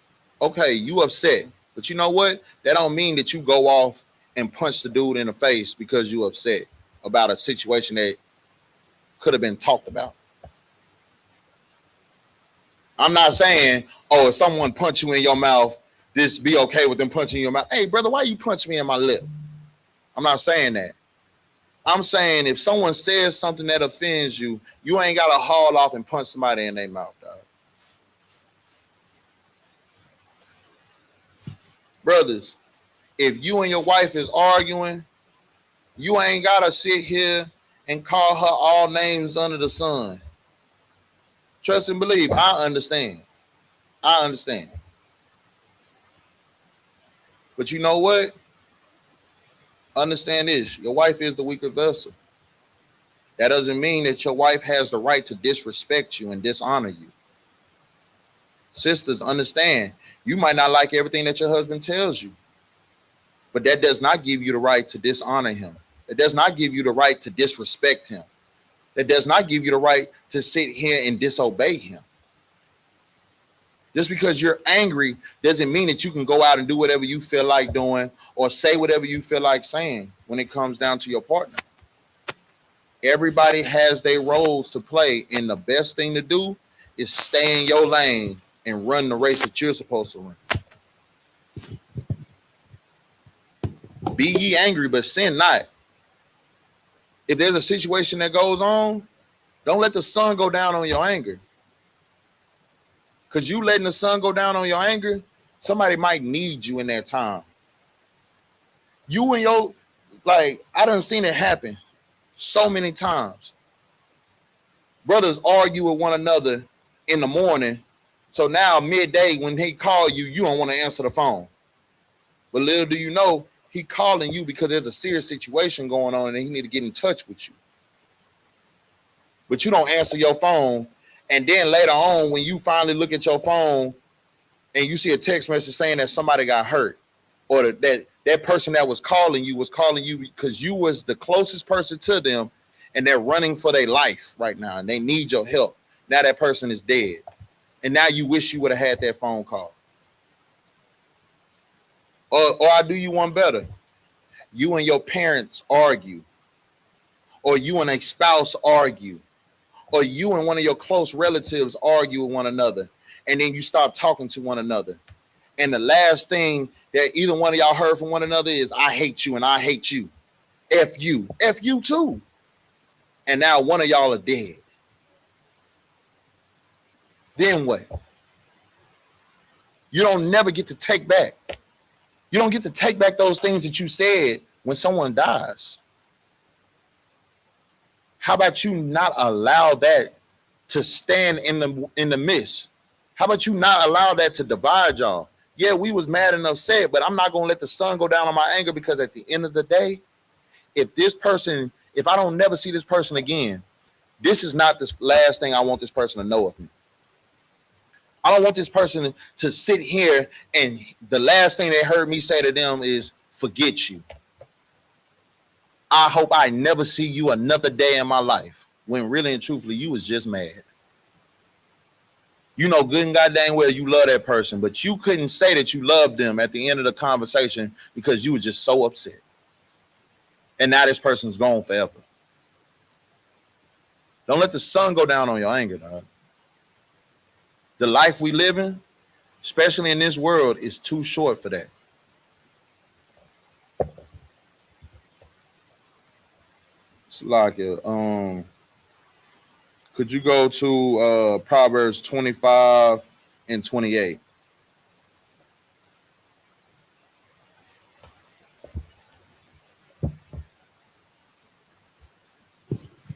okay, you upset. But you know what? That don't mean that you go off and punch the dude in the face because you upset about a situation that could have been talked about. I'm not saying, oh, if someone punch you in your mouth, this be okay with them punching you in your mouth. Hey, brother, why you punch me in my lip? I'm not saying that. I'm saying if someone says something that offends you, you ain't got to haul off and punch somebody in their mouth, dog. Brothers, if you and your wife is arguing, you ain't got to sit here and call her all names under the sun. Trust and believe. I understand. But you know what? Understand this. Your wife is the weaker vessel. That doesn't mean that your wife has the right to disrespect you and dishonor you. Sisters, understand. You might not like everything that your husband tells you, but that does not give you the right to dishonor him. It does not give you the right to disrespect him. That does not give you the right to sit here and disobey him. Just because you're angry doesn't mean that you can go out and do whatever you feel like doing or say whatever you feel like saying when it comes down to your partner. Everybody has their roles to play, and the best thing to do is stay in your lane and run the race that you're supposed to run. Be ye angry, but sin not. If there's a situation that goes on, don't let the sun go down on your anger. Because you letting the sun go down on your anger, somebody might need you in that time. You and your, like, I done seen it happen so many times. Brothers argue with one another in the morning. So now midday when he call you, you don't want to answer the phone. But little do you know, he calling you because there's a serious situation going on and he need to get in touch with you. But you don't answer your phone. And then later on, when you finally look at your phone and you see a text message saying that somebody got hurt, or that person that was calling you because you was the closest person to them, and they're running for their life right now and they need your help. Now that person is dead. And now you wish you would have had that phone call. Or I do you one better. You and your parents argue, or you and a spouse argue, or you and one of your close relatives argue with one another, and then you stop talking to one another. And the last thing that either one of y'all heard from one another is, I hate you and I hate you. F you. F you too. And now one of y'all are dead. Then what? You don't never get to take back. You don't get to take back those things that you said when someone dies. How about you not allow that to stand in the midst? How about you not allow that to divide y'all? Yeah, we was mad and upset, but I'm not going to let the sun go down on my anger, because at the end of the day, if I don't never see this person again, this is not the last thing I want this person to know of me. I don't want this person to sit here and the last thing they heard me say to them is, forget you. I hope I never see you another day in my life, when really and truthfully you was just mad. You know good and goddamn well you love that person, but you couldn't say that you loved them at the end of the conversation because you were just so upset. And now this person's gone forever. Don't let the sun go down on your anger, dog. The life we live in, especially in this world, is too short for that. It's like could you go to Proverbs 25 and 28?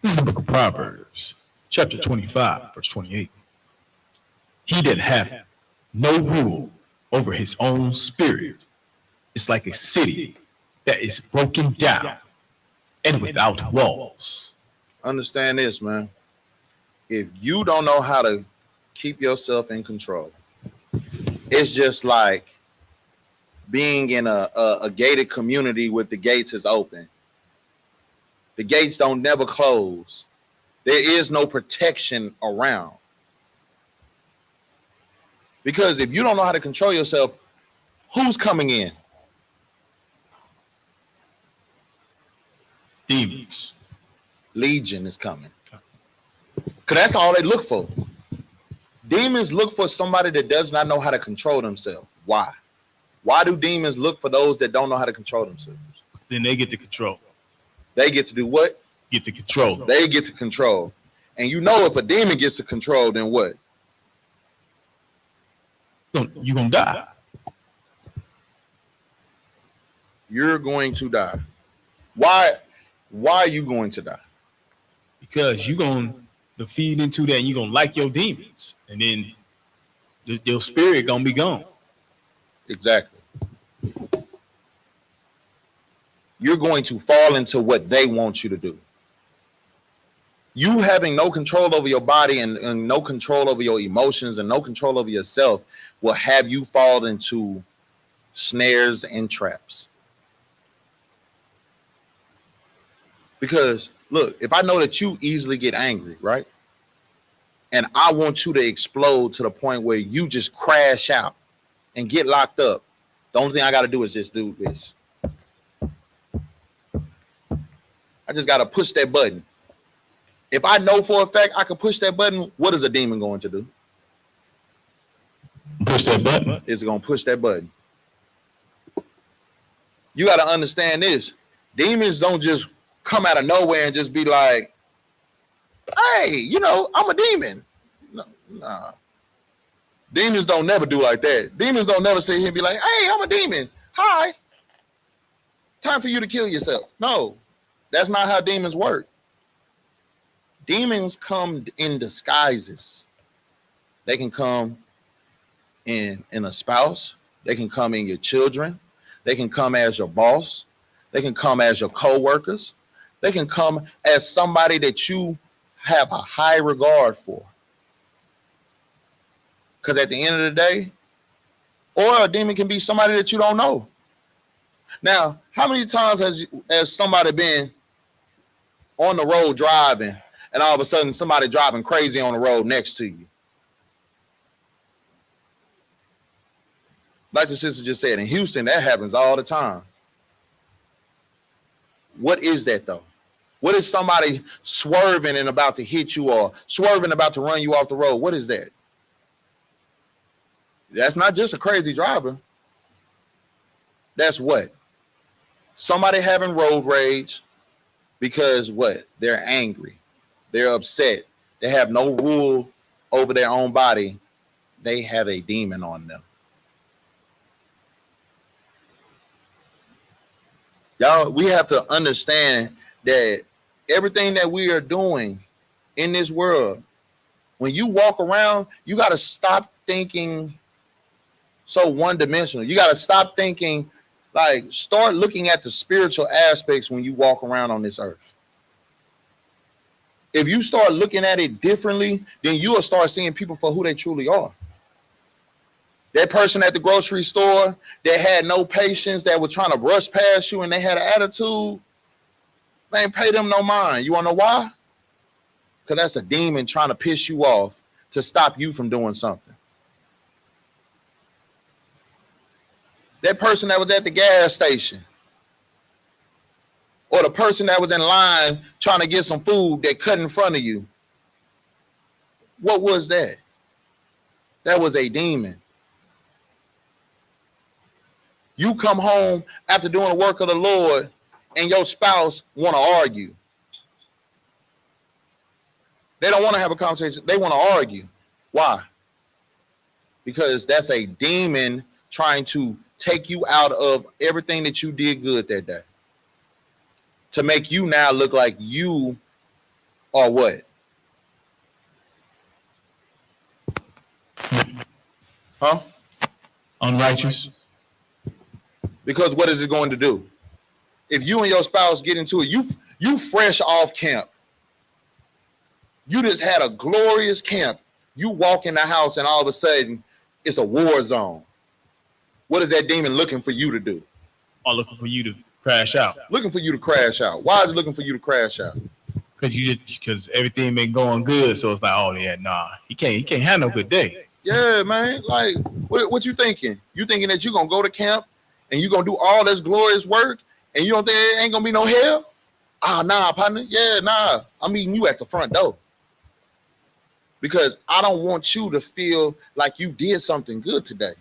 This is the book of Proverbs, chapter 25, verse 28. He that hath no rule over his own spirit is like a city that is broken down and without walls. Understand this, man. If you don't know how to keep yourself in control, it's just like being in a gated community with the gates is open. The gates don't never close. There is no protection around. Because if you don't know how to control yourself, who's coming in? Demons. Legion is coming. Because that's all they look for. Demons look for somebody that does not know how to control themselves. Why? Why do demons look for those that don't know how to control themselves? Then they get to control. They get to do what? Get to control. They get to control. And you know if a demon gets to control, then what? You're going to die. You're going to die. Why are you going to die? Because you're going to feed into that and you're going to like your demons. And then your spirit going to be gone. Exactly. You're going to fall into what they want you to do. You having no control over your body and no control over your emotions and no control over yourself will have you fall into snares and traps. Because look, if I know that you easily get angry, right? And I want you to explode to the point where you just crash out and get locked up. The only thing I got to do is just do this. I just got to push that button. If I know for a fact I can push that button, what is a demon going to do? Push that button. It's going to push that button. You got to understand this. Demons don't just come out of nowhere and just be like, hey, you know, I'm a demon. No, nah. Demons don't never do like that. Demons don't never sit here and be like, hey, I'm a demon. Hi. Time for you to kill yourself. No, that's not how demons work. Demons come in disguises. They can come in a spouse. They can come in your children. They can come as your boss. They can come as your co-workers. They can come as somebody that you have a high regard for. Because at the end of the day, or a demon can be somebody that you don't know. Now, how many times has somebody been on the road driving and all of a sudden somebody driving crazy on the road next to you? Like the sister just said, in Houston, that happens all the time. What is that though? What is somebody swerving and about to hit you or swerving about to run you off the road? What is that? That's not just a crazy driver. That's what? Somebody having road rage because what? They're angry. They're upset. They have no rule over their own body. They have a demon on them. Y'all, we have to understand that everything that we are doing in this world, when you walk around, you got to stop thinking so one-dimensional. You got to stop thinking, like, start looking at the spiritual aspects when you walk around on this earth. If you start looking at it differently, then you will start seeing people for who they truly are. That person at the grocery store that had no patience, that was trying to brush past you and they had an attitude, man, pay them no mind. You want to know why? Because that's a demon trying to piss you off to stop you from doing something. That person that was at the gas station, or the person that was in line trying to get some food that cut in front of you, what was that? That was a demon. You come home after doing the work of the Lord and your spouse want to argue. They don't want to have a conversation. They want to argue. Why? Because that's a demon trying to take you out of everything that you did good that day. To make you now look like you are what? Huh? Unrighteous. Because what is it going to do? If you and your spouse get into it, you fresh off camp. You just had a glorious camp. You walk in the house and all of a sudden it's a war zone. What is that demon looking for you to do? Or looking for you to crash out. Looking for you to crash out. Why is it looking for you to crash out? Because everything been going good, so it's like, oh yeah, nah, he can't have no good day. Yeah, man. Like, what you thinking? You thinking that you gonna go to camp and you gonna do all this glorious work and you don't think it ain't gonna be no hell? Ah, nah, partner. Yeah, nah. I'm meeting you at the front door. Because I don't want you to feel like you did something good today.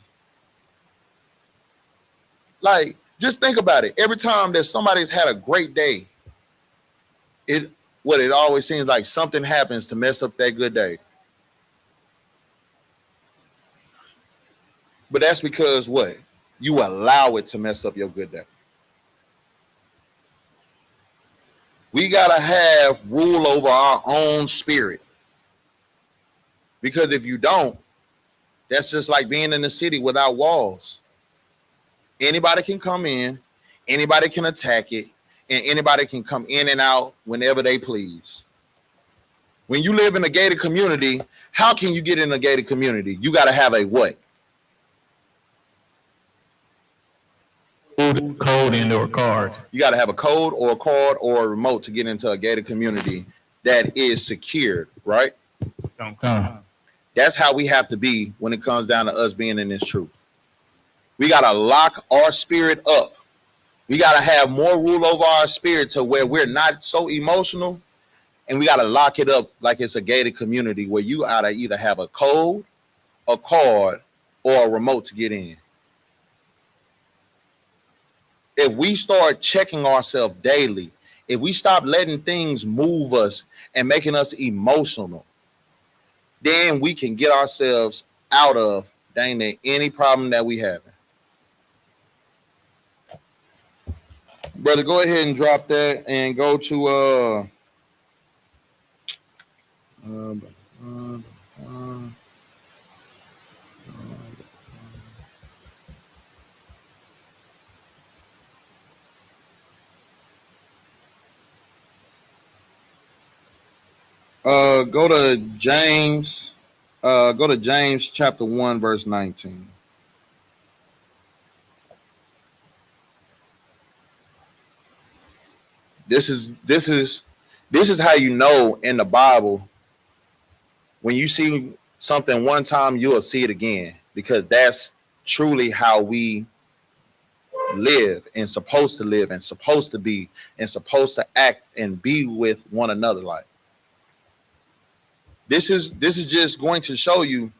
Like, just think about it. Every time that somebody's had a great day, it always seems like something happens to mess up that good day. But that's because what? You allow it to mess up your good day. We got to have rule over our own spirit. Because if you don't, that's just like being in a city without walls. Anybody can come in, anybody can attack it, and anybody can come in and out whenever they please. When you live in a gated community, how can you get in a gated community? You got to have a what? Code and or card. You got to have a code or a card or a remote to get into a gated community that is secured, right? That's how we have to be when it comes down to us being in this truth. We got to lock our spirit up. We got to have more rule over our spirit to where we're not so emotional and we got to lock it up like it's a gated community where you gotta either have a code, a card, or a remote to get in. If we start checking ourselves daily, if we stop letting things move us and making us emotional, then we can get ourselves out of dang near any problem that we have. Brother, go ahead and drop that and go to go to James. Go to James chapter 1, verse 19. This is how you know in the Bible, when you see something one time, you'll see it again, because that's truly how we live and supposed to live and supposed to be and supposed to act and be with one another. Like, this is just going to show you,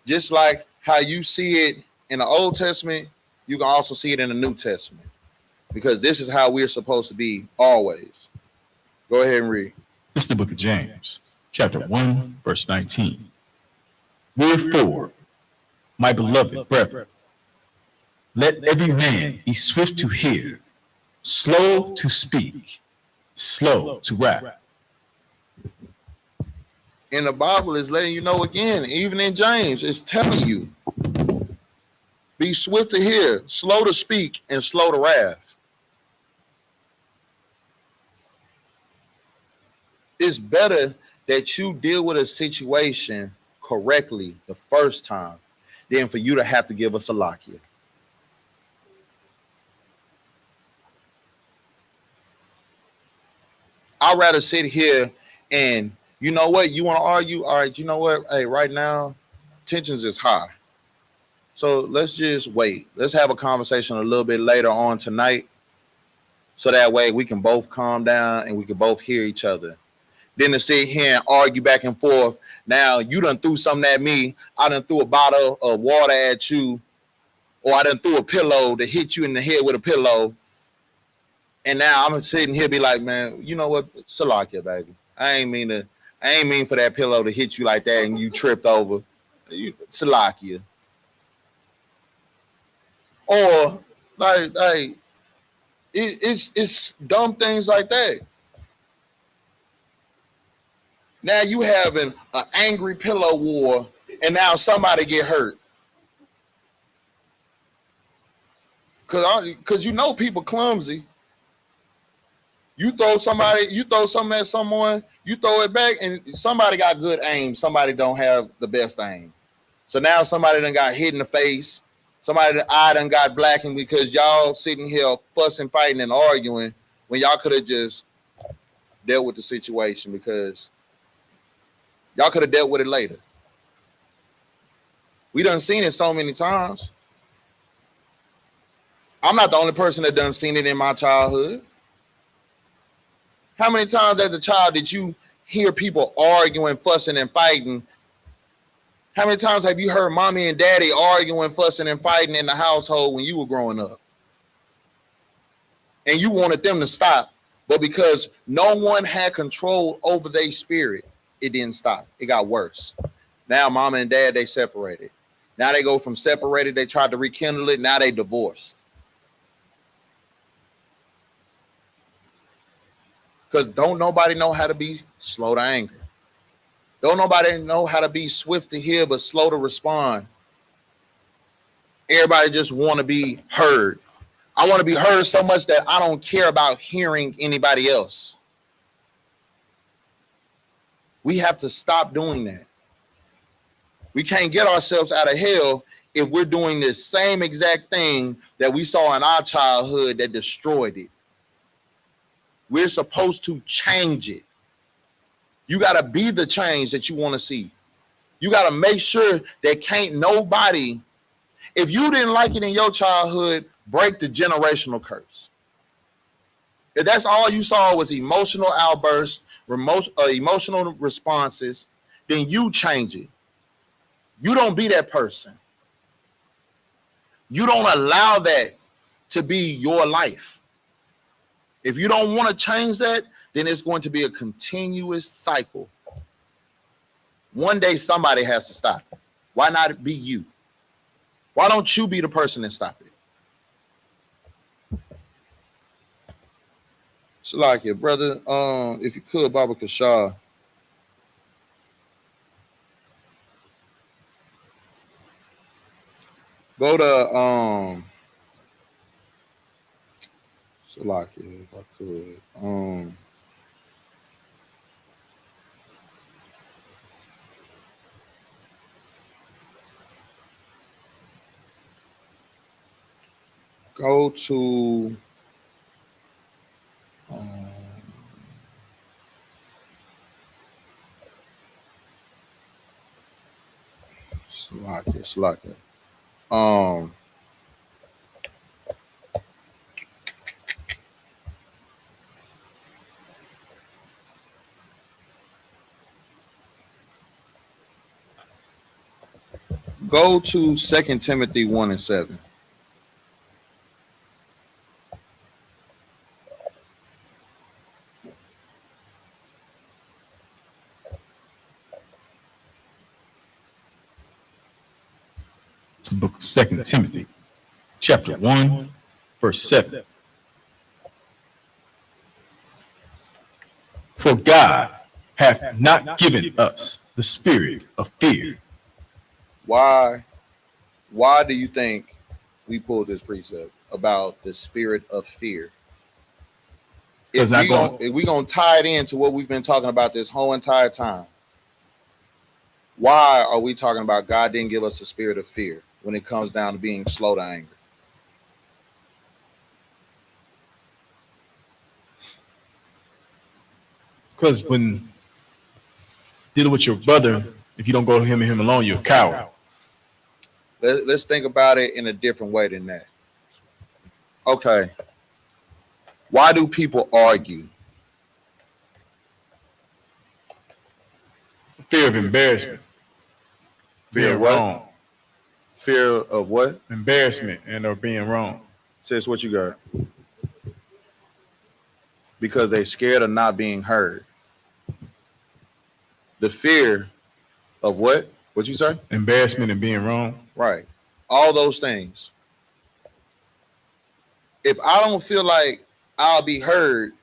just like how you see it in the Old Testament, you can also see it in the New Testament, because this is how we're supposed to be always. Go ahead and read. This is the book of James, chapter 1, verse 19. Wherefore, my beloved brethren, let every man be swift to hear, slow to speak, slow to wrath. And the Bible is letting you know again, even in James, it's telling you, be swift to hear, slow to speak, and slow to wrath. It's better that you deal with a situation correctly the first time than for you to have to give us a salakia. I'd rather sit here and, you know what, you want to argue? All right, you know what? Hey, right now, tensions is high. So let's just wait. Let's have a conversation a little bit later on tonight, so that way we can both calm down and we can both hear each other. Then to sit here and argue back and forth. Now you done threw something at me. I done threw a bottle of water at you, or I done threw a pillow to hit you in the head with a pillow. And now I'm sitting here be like, man, you know what? Salakia, baby. I ain't mean for that pillow to hit you like that and you tripped over. Salakia. Or like it's dumb things like that. Now you having an angry pillow war, and now somebody get hurt. Cause you know people clumsy. You throw something at someone, you throw it back, and somebody got good aim. Somebody don't have the best aim. So now somebody done got hit in the face. Somebody's eye done got blackened because y'all sitting here fussing, fighting, and arguing when y'all could have just dealt with the situation, because y'all could have dealt with it later. We done seen it so many times. I'm not the only person that done seen it in my childhood. How many times as a child did you hear people arguing, fussing, and fighting? How many times have you heard mommy and daddy arguing, fussing, and fighting in the household when you were growing up? And you wanted them to stop, but because no one had control over their spirit, it didn't stop. It got worse. Now mama and dad, they separated. Now they go from separated, they tried to rekindle it, now they divorced. Because don't nobody know how to be slow to anger. Don't nobody know how to be swift to hear but slow to respond. Everybody just want to be heard. I want to be heard so much that I don't care about hearing anybody else. We have to stop doing that. We can't get ourselves out of hell if we're doing this same exact thing that we saw in our childhood that destroyed it. We're supposed to change it. You got to be the change that you want to see. You got to make sure that can't nobody, if you didn't like it in your childhood, break the generational curse. If that's all you saw was emotional outbursts, emotional responses, then you change it. You don't be that person. You don't allow that to be your life. If you don't want to change that, then it's going to be a continuous cycle. One day somebody has to stop it. Why not be you? Why don't you be the person that stop it? Shalakia, brother, if you could, Baba Kashar. Go to Shalakia, if I could. Go to Shalakia. Go to 2 Timothy 1 and 7. It's the book of 2 Timothy, chapter 1, verse 7. For God hath not given us the spirit of fear. Why do you think we pulled this precept about the spirit of fear? If we gonna tie it into what we've been talking about this whole entire time, why are we talking about God didn't give us a spirit of fear when it comes down to being slow to anger? Because when dealing with your brother, if you don't go to him and him alone, you're a coward. Let's think about it in a different way than that. Okay. Why do people argue? Fear of embarrassment. Fear of what? Wrong. Fear of what? Embarrassment and or being wrong. Sis, what you got? Because they're scared of not being heard. The fear of what? What you say? Embarrassment and being wrong. Right. All those things. If I don't feel like I'll be heard,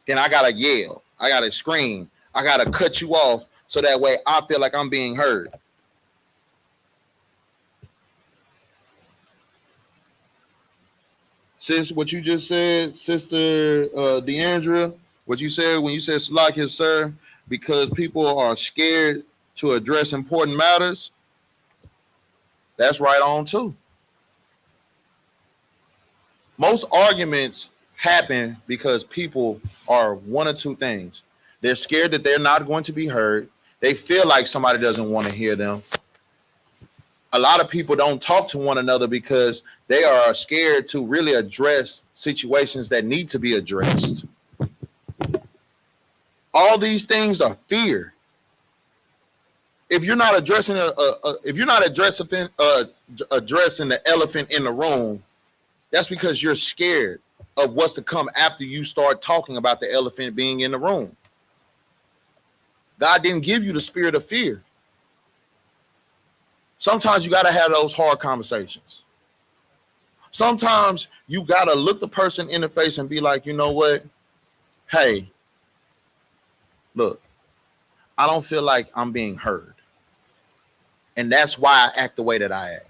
then I gotta yell. I gotta scream. I gotta cut you off so that way I feel like I'm being heard. Sis, what you just said, Sister Deandra, what you said when you said Salakia, sir, because people are scared to address important matters, that's right on too. Most arguments happen because people are one or two things. They're scared that they're not going to be heard. They feel like somebody doesn't want to hear them. A lot of people don't talk to one another because they are scared to really address situations that need to be addressed. All these things are fear. If you're not addressing addressing the elephant in the room, that's because you're scared of what's to come after you start talking about the elephant being in the room. God didn't give you the spirit of fear. Sometimes you got to have those hard conversations. Sometimes you got to look the person in the face and be like, you know what? Hey, look, I don't feel like I'm being heard. And that's why I act the way that I act.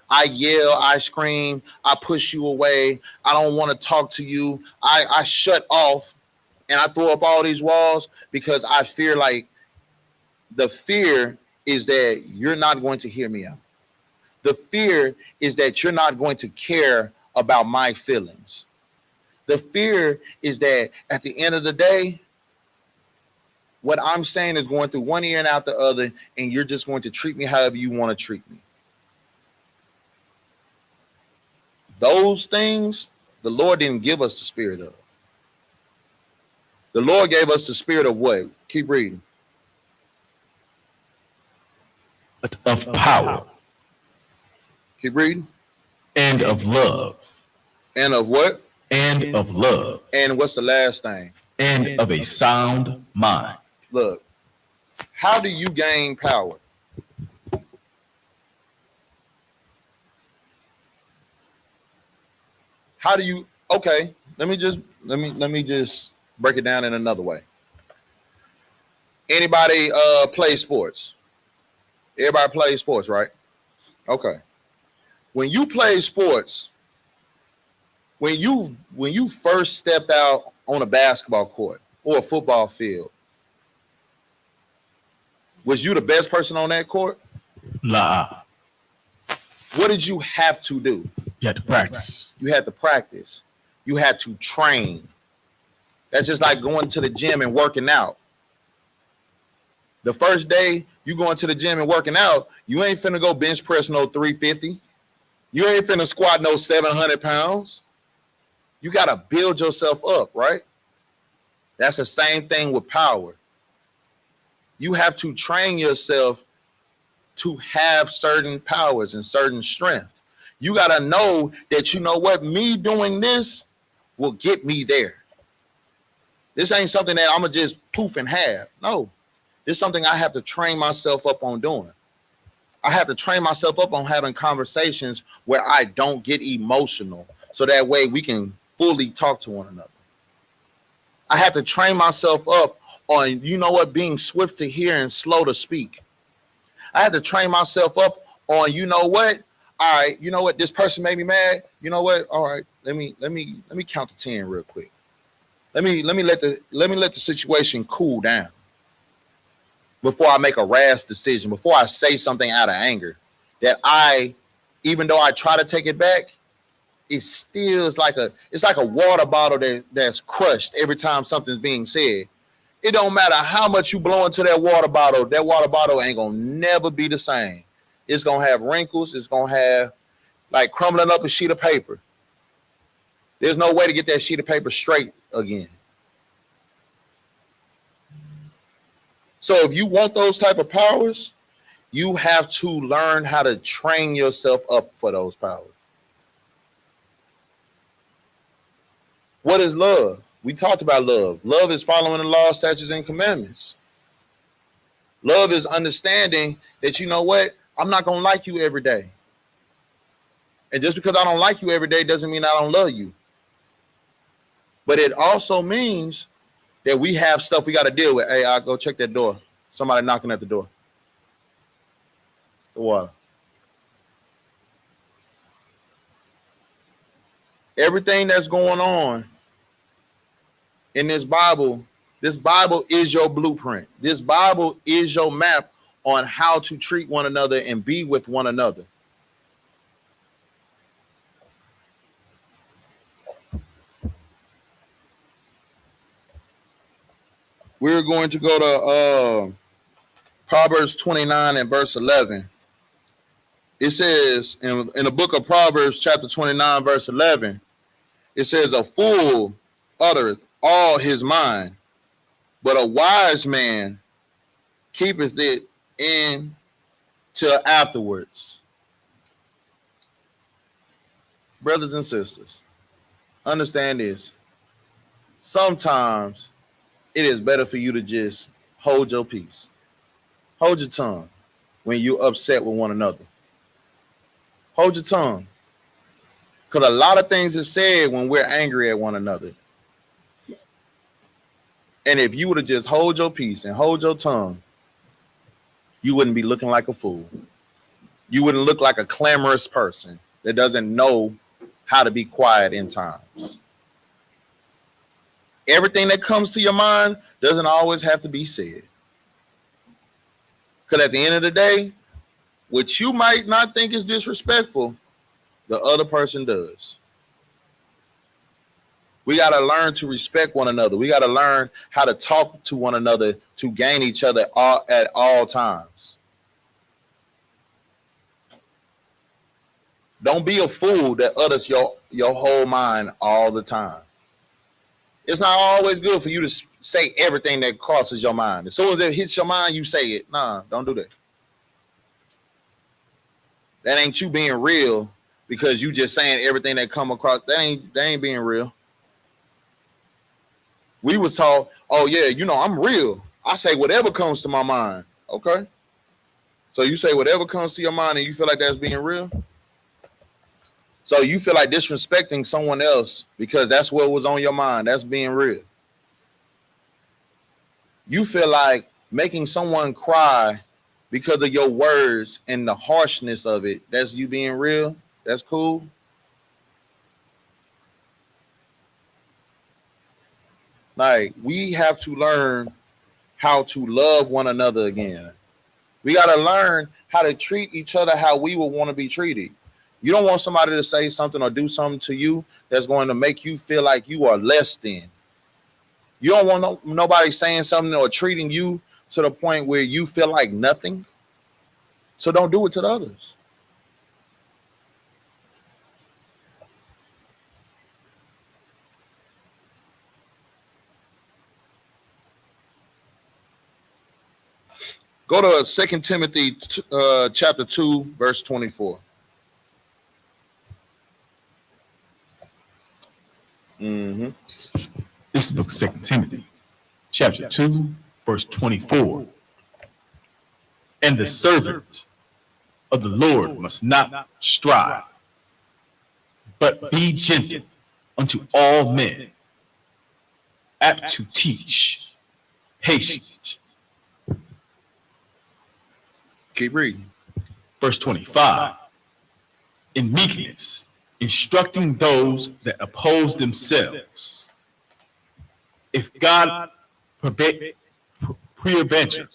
I yell, I scream, I push you away. I don't want to talk to you. I shut off and I throw up all these walls because I fear, like, the fear is that you're not going to hear me out. The fear is that you're not going to care about my feelings. The fear is that at the end of the day, what I'm saying is going through one ear and out the other, and you're just going to treat me however you want to treat me. Those things The Lord didn't give us the spirit of. The Lord gave us the spirit of what? Keep reading. Of power. Keep reading. And of love. And of what? And of love. And what's the last thing? And of a sound mind. Look, how do you gain power? How do you? Okay, let me just break it down in another way. Anybody play sports? Everybody plays sports, right? Okay. When you play sports, when you first stepped out on a basketball court or a football field, was you the best person on that court? Nah. What did you have to do? You had to practice. You had to practice. You had to train. That's just like going to the gym and working out. The first day you going to the gym and working out, you ain't finna go bench press no 350. You ain't finna squat no 700 pounds. You got to build yourself up, right? That's the same thing with power. You have to train yourself to have certain powers and certain strength. You got to know that, you know what, me doing this will get me there. This ain't something that I'm going to just poof and have. No, this is something I have to train myself up on doing. I have to train myself up on having conversations where I don't get emotional, so that way we can fully talk to one another. I have to train myself up on, you know what, being swift to hear and slow to speak. I had to train myself up on, you know what, all right, you know what, this person made me mad. You know what, all right, let me count to 10 real quick. Let me let the situation cool down before I make a rash decision, before I say something out of anger that even though I try to take it back, it still is like a water bottle that's crushed every time something's being said. It don't matter how much you blow into that water bottle ain't gonna never be the same. It's gonna have wrinkles. It's gonna have like crumbling up a sheet of paper. There's no way to get that sheet of paper straight again. So if you want those type of powers, you have to learn how to train yourself up for those powers. What is love? We talked about love. Love is following the law, statutes, and commandments. Love is understanding that, you know what, I'm not going to like you every day. And just because I don't like you every day doesn't mean I don't love you. But it also means that we have stuff we got to deal with. Hey, I'll go check that door. Somebody knocking at the door. The water. Everything that's going on in this Bible is your blueprint. This Bible is your map on how to treat one another and be with one another. We're going to go to Proverbs 29 and verse 11. It says in the book of Proverbs, chapter 29, verse 11, it says, a fool uttereth all his mind, but a wise man keepeth it in till afterwards. Brothers and sisters, understand this. Sometimes it is better for you to just hold your peace. Hold your tongue when you're upset with one another. Hold your tongue. Because a lot of things are said when we're angry at one another. And if you would have just hold your peace and hold your tongue, you wouldn't be looking like a fool. You wouldn't look like a clamorous person that doesn't know how to be quiet in times. Everything that comes to your mind doesn't always have to be said. Because at the end of the day, what you might not think is disrespectful, the other person does. We got to learn to respect one another. We got to learn how to talk to one another to gain each other at all times. Don't be a fool that utters your whole mind all the time. It's not always good for you to say everything that crosses your mind. As soon as it hits your mind, you say it. Nah, don't do that. That ain't you being real because you just saying everything that come across. That ain't being real. We was taught, oh yeah, I'm real. I say whatever comes to my mind. Okay. So you say whatever comes to your mind and you feel like that's being real? So you feel like disrespecting someone else because that's what was on your mind. That's being real. You feel like making someone cry because of your words and the harshness of it. That's you being real. That's cool. Like, we have to learn how to love one another again. We got to learn how to treat each other how we would want to be treated. You don't want somebody to say something or do something to you that's going to make you feel like you are less than. You don't want nobody saying something or treating you to the point where you feel like nothing. So don't do it to the others. Go to 2 Timothy chapter 2, verse 24. Mm-hmm. This is the book of 2 Timothy, chapter 2, verse 24. And the servant of the Lord must not strive, but be gentle unto all men, apt to teach, patient. Keep reading. Verse 25. In meekness, instructing those that oppose themselves. If God peradventure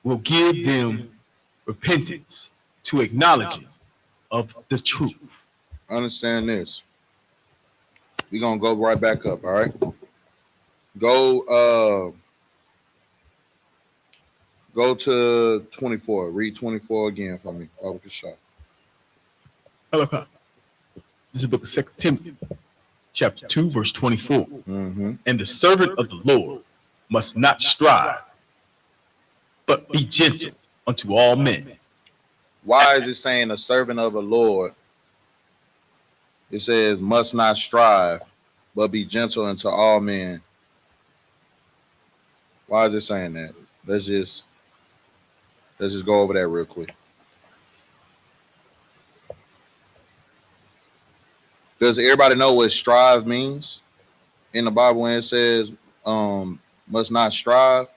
will give them repentance to acknowledging of the truth. Understand this. We're going to go right back up, all right? Go to 24. Read 24 again for me. Public shot. This is the book of 2 Timothy, chapter 2, verse 24. Mm-hmm. And the servant of the Lord must not strive, but be gentle unto all men. Why is it saying a servant of the Lord? It says, must not strive, but be gentle unto all men. Why is it saying that? Let's just go over that real quick. Does everybody know what strive means in the Bible when it says must not strive?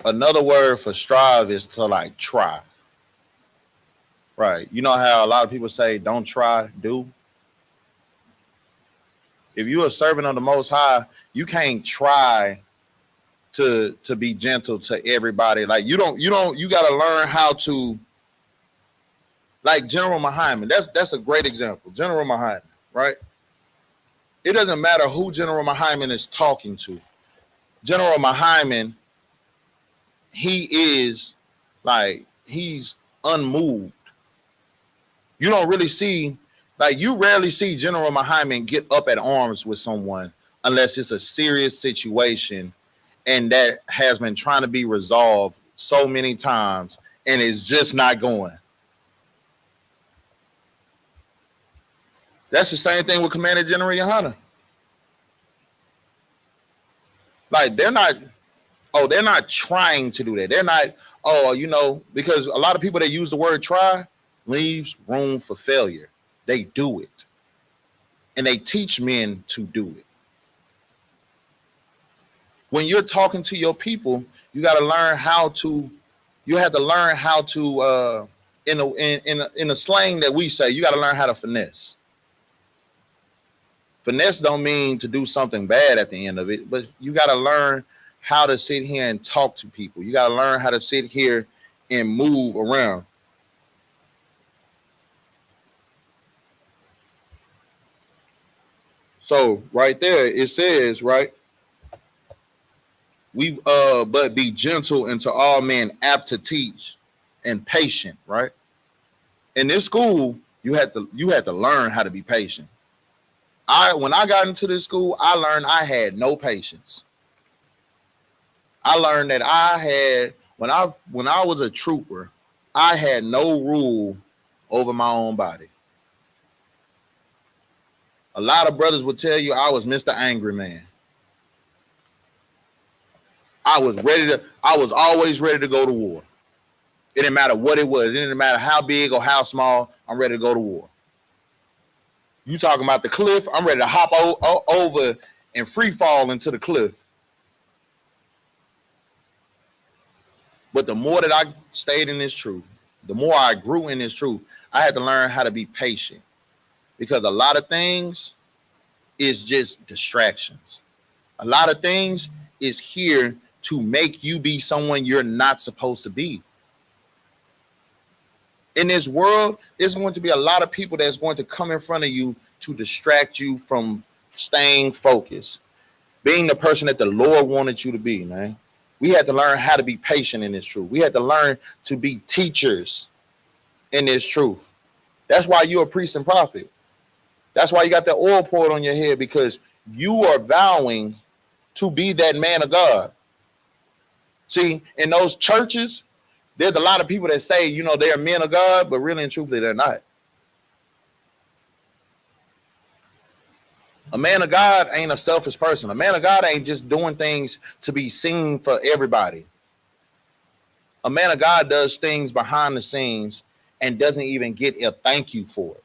Another word for strive is to like try. Right. You know how a lot of people say don't try, do? If you're a servant of the Most High, you can't try to be gentle to everybody. Like you got to learn how to, like General Muhammad. That's a great example. General Muhammad, right? It doesn't matter who General Muhammad is talking to. General Muhammad, he is like, he's unmoved. You don't really see, like you rarely see General Muhammad get up at arms with someone unless it's a serious situation and that has been trying to be resolved so many times and it's just not going. That's the same thing with Commander General YAHANNA. Like they're not trying to do that. They're not, because a lot of people that use the word try leaves room for failure. They do it. And they teach men to do it. When you're talking to your people, you got to learn how to, in a slang that we say, you got to learn how to finesse. Finesse don't mean to do something bad at the end of it, but you got to learn how to sit here and talk to people. You got to learn how to sit here and move around. So right there it says, right, we but be gentle unto all men, apt to teach, and patient, right? In this school, you had to learn how to be patient. When I got into this school, I learned I had no patience. I learned that I had when I was a trooper, I had no rule over my own body. A lot of brothers would tell you I was Mr. Angry Man. I was always ready to go to war. It didn't matter what it was. It didn't matter how big or how small. I'm ready to go to war. You talking about the cliff? I'm ready to hop over and free fall into the cliff. But the more that I stayed in this truth, the more I grew in this truth, I had to learn how to be patient, because a lot of things is just distractions. A lot of things is here to make you be someone you're not supposed to be. In this world, there's going to be a lot of people that's going to come in front of you to distract you from staying focused, being the person that the Lord wanted you to be, man. We had to learn how to be patient in this truth. We had to learn to be teachers in this truth. That's why you're a priest and prophet. That's why you got that oil poured on your head, because you are vowing to be that man of God. See, in those churches, there's a lot of people that say, they're men of God, but really and truthfully, they're not. A man of God ain't a selfish person. A man of God ain't just doing things to be seen for everybody. A man of God does things behind the scenes and doesn't even get a thank you for it.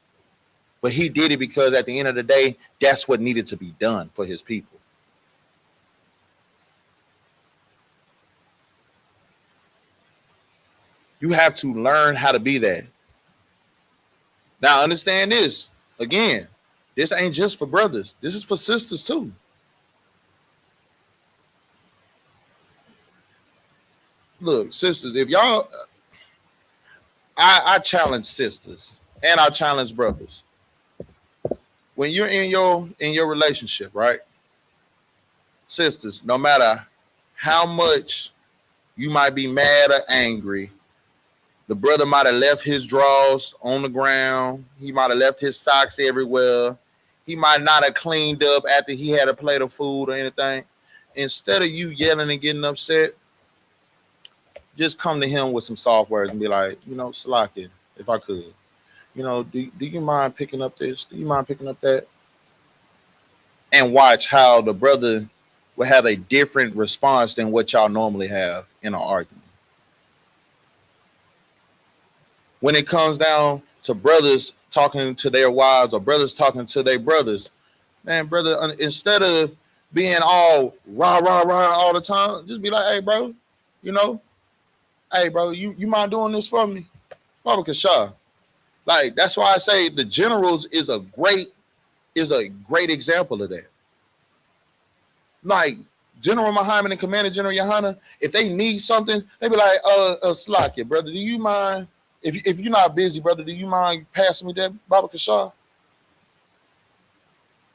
But he did it because at the end of the day, that's what needed to be done for his people. You have to learn how to be that. Now, understand this. Again, this ain't just for brothers. This is for sisters too. Look, sisters, if y'all, I challenge sisters and I challenge brothers. When you're in your relationship, right? Sisters, no matter how much you might be mad or angry, the brother might have left his drawers on the ground. He might have left his socks everywhere. He might not have cleaned up after he had a plate of food or anything. Instead of you yelling and getting upset, just come to him with some soft words and be like, Salaki, if I could, do you mind picking up this? Do you mind picking up that? And watch how the brother will have a different response than what y'all normally have in an argument. When it comes down to brothers talking to their wives or brothers talking to their brothers, man, brother, instead of being all rah, rah, rah all the time, just be like, hey, bro, hey, bro, you mind doing this for me? Baba Kasha. Like, that's why I say the generals is a great example of that. Like, General Muhammad and Commander General YAHANNA, if they need something, they be like, Slakia, brother, do you mind, if you're not busy, brother, do you mind passing me that, Baba Kasha?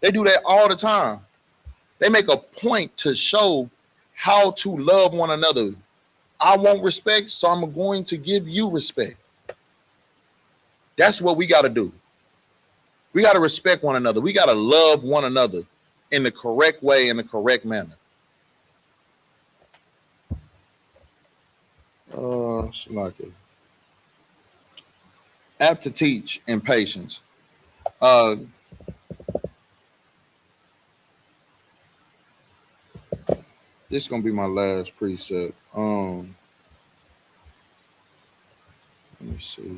They do that all the time. They make a point to show how to love one another. I want respect, so I'm going to give you respect. That's what we got to do. We got to respect one another. We got to love one another in the correct way, in the correct manner. Salaki. Apt to teach and patience. This is gonna be my last precept. Let me see.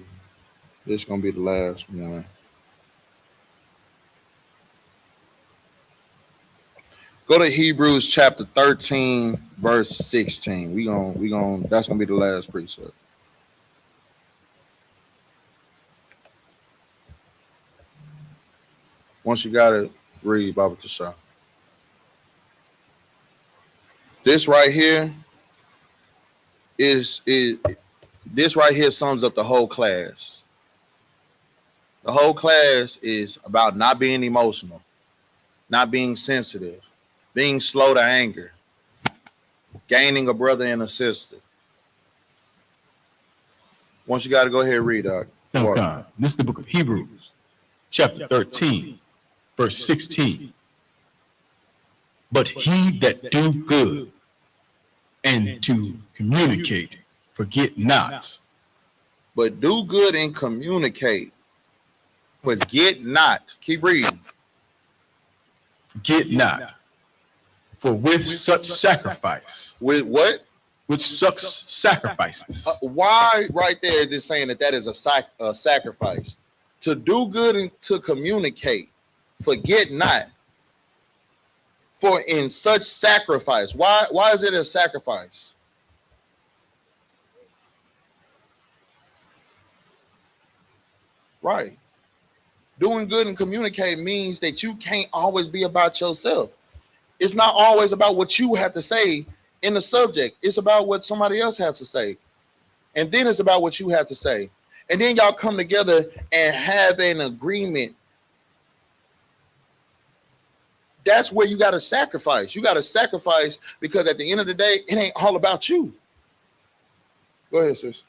This is gonna be the last one. Go to Hebrews chapter 13, verse 16. We gonna that's gonna be the last precept. Once you got it, read Baba Tasha. This right here this right here sums up the whole class. The whole class is about not being emotional. not being sensitive, being slow to anger, gaining a brother and a sister. Once you got to go ahead and read, Doc. Okay. This is the book of Hebrews, chapter 13, verse 16. But he that do good and to communicate, forget not. But do good and communicate. Forget not. Keep reading. Forget not. For with such sacrifice. With what? With such sacrifices. Why right there is it saying that is a sacrifice? To do good and to communicate. Forget not. For in such sacrifice. Why is it a sacrifice? Right. Doing good and communicate means that you can't always be about yourself. It's not always about what you have to say in the subject. It's about what somebody else has to say. And then it's about what you have to say. And then y'all come together and have an agreement. That's where you got to sacrifice. You got to sacrifice because at the end of the day, it ain't all about you. Go ahead, sis.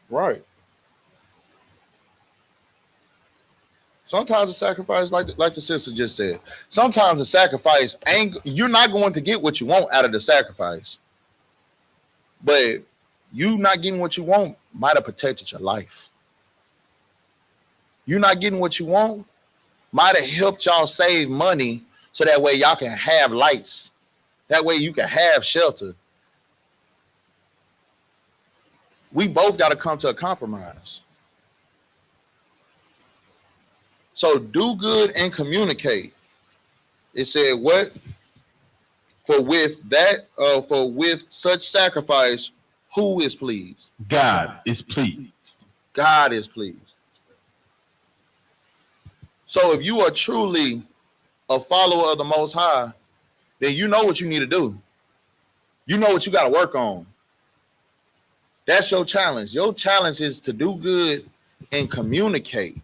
Right. Sometimes a sacrifice, like the sister just said, sometimes a sacrifice you're not going to get what you want out of the sacrifice. But you not getting what you want might have protected your life. You not getting what you want might have helped y'all save money so that way y'all can have lights. That way you can have shelter. We both got to come to a compromise. So do good and communicate. It said what? For with such sacrifice, who is pleased? God is pleased. God is pleased. So if you are truly a follower of the Most High, then you know what you need to do. You know what you got to work on. That's your challenge. Your challenge is to do good and communicate.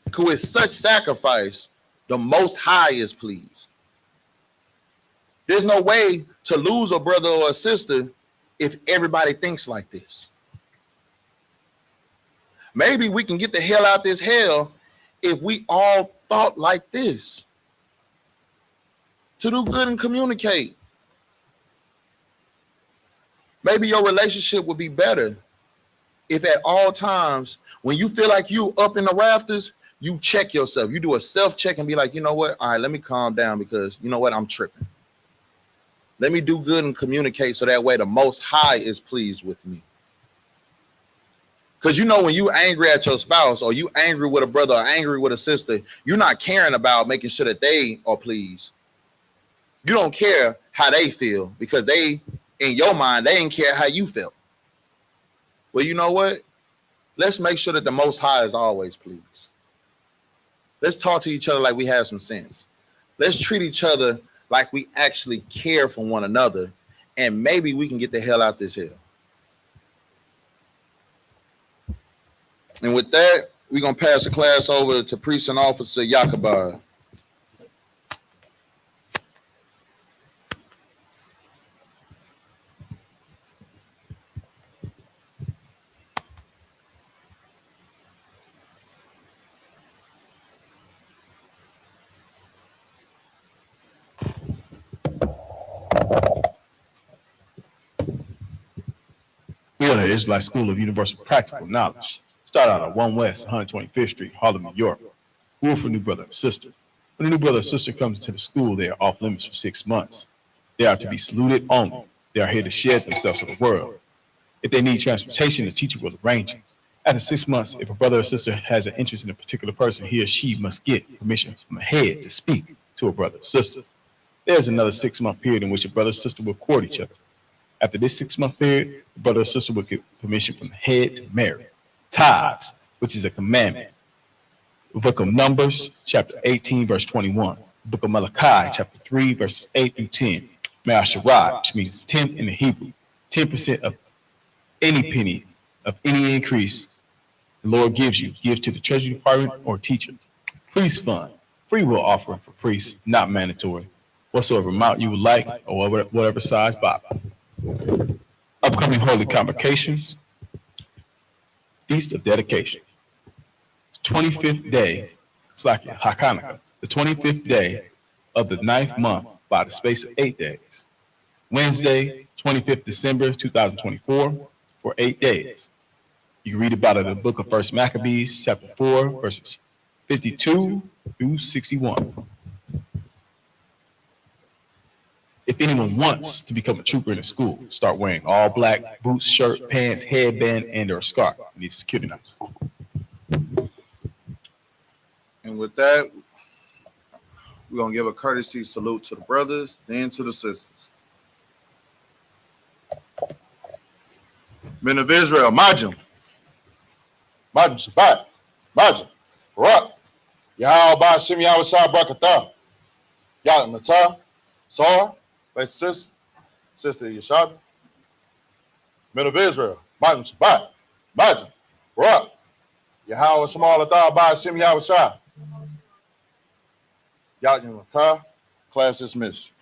Because with such sacrifice, the Most High is pleased. There's no way to lose a brother or a sister if everybody thinks like this. Maybe we can get the hell out this hell if we all thought like this. To do good and communicate. Maybe your relationship would be better if at all times, when you feel like you up in the rafters, you check yourself. You do a self-check and be like, you know what? All right, let me calm down because you know what? I'm tripping. Let me do good and communicate so that way the Most High is pleased with me. Because you know when you angry at your spouse or you angry with a brother or angry with a sister, you're not caring about making sure that they are pleased. You don't care how they feel because they, in your mind, they didn't care how you felt. Well, you know what? Let's make sure that the Most High is always pleased. Let's talk to each other like we have some sense. Let's treat each other like we actually care for one another, and maybe we can get the hell out this hill. And with that, we're going to pass the class over to Priest and Officer YAHANNA. We are the Israelite School of Universal Practical Knowledge. Start out at 1 West 125th Street, Harlem, New York. Rule for new brother and sister. When a new brother or sister comes into the school, they are off limits for 6 months. They are to be saluted only. They are here to shed themselves to the world. If they need transportation, the teacher will arrange it. After 6 months, if a brother or sister has an interest in a particular person, he or she must get permission from a head to speak to a brother or sister. There's another 6-month period in which a brother or sister will court each other. After this 6-month period, the brother or sister will get permission from the head to marry. Tithes, which is a commandment. The book of Numbers, chapter 18, verse 21. The book of Malachi, chapter 3, verses 8 through 10. Ma'asharah, which means 10th in the Hebrew, 10% of any penny of any increase the Lord gives you, give to the Treasury Department or teacher. Priest fund, free will offering for priests, not mandatory. Whatsoever amount you would like, or whatever size Bible. Upcoming holy convocations, Feast of Dedication. 25th day, it's like YAHANNA, the 25th day of the 9th month by the space of 8 days. Wednesday, 25th December 2024, for 8 days. You can read about it in the book of 1 Maccabees, chapter 4, verses 52 through 61. If anyone wants to become a trooper in the school, start wearing all black boots, shirt, pants, headband, and or scarf. You need security numbers. And with that, we're going to give a courtesy salute to the brothers, then to the sisters. Men of Israel, Majim. Majim Shabbat. Majim. Barak. Yahal Ba Shem Yahweh Brakatah. Yah Natah. Sar. Sister Yeshab. Men of Israel, Majim Shabbat. Majim. Barak. Yahweh Shemal Adah Ba Shem Yahweh Yah Natah. Class dismissed.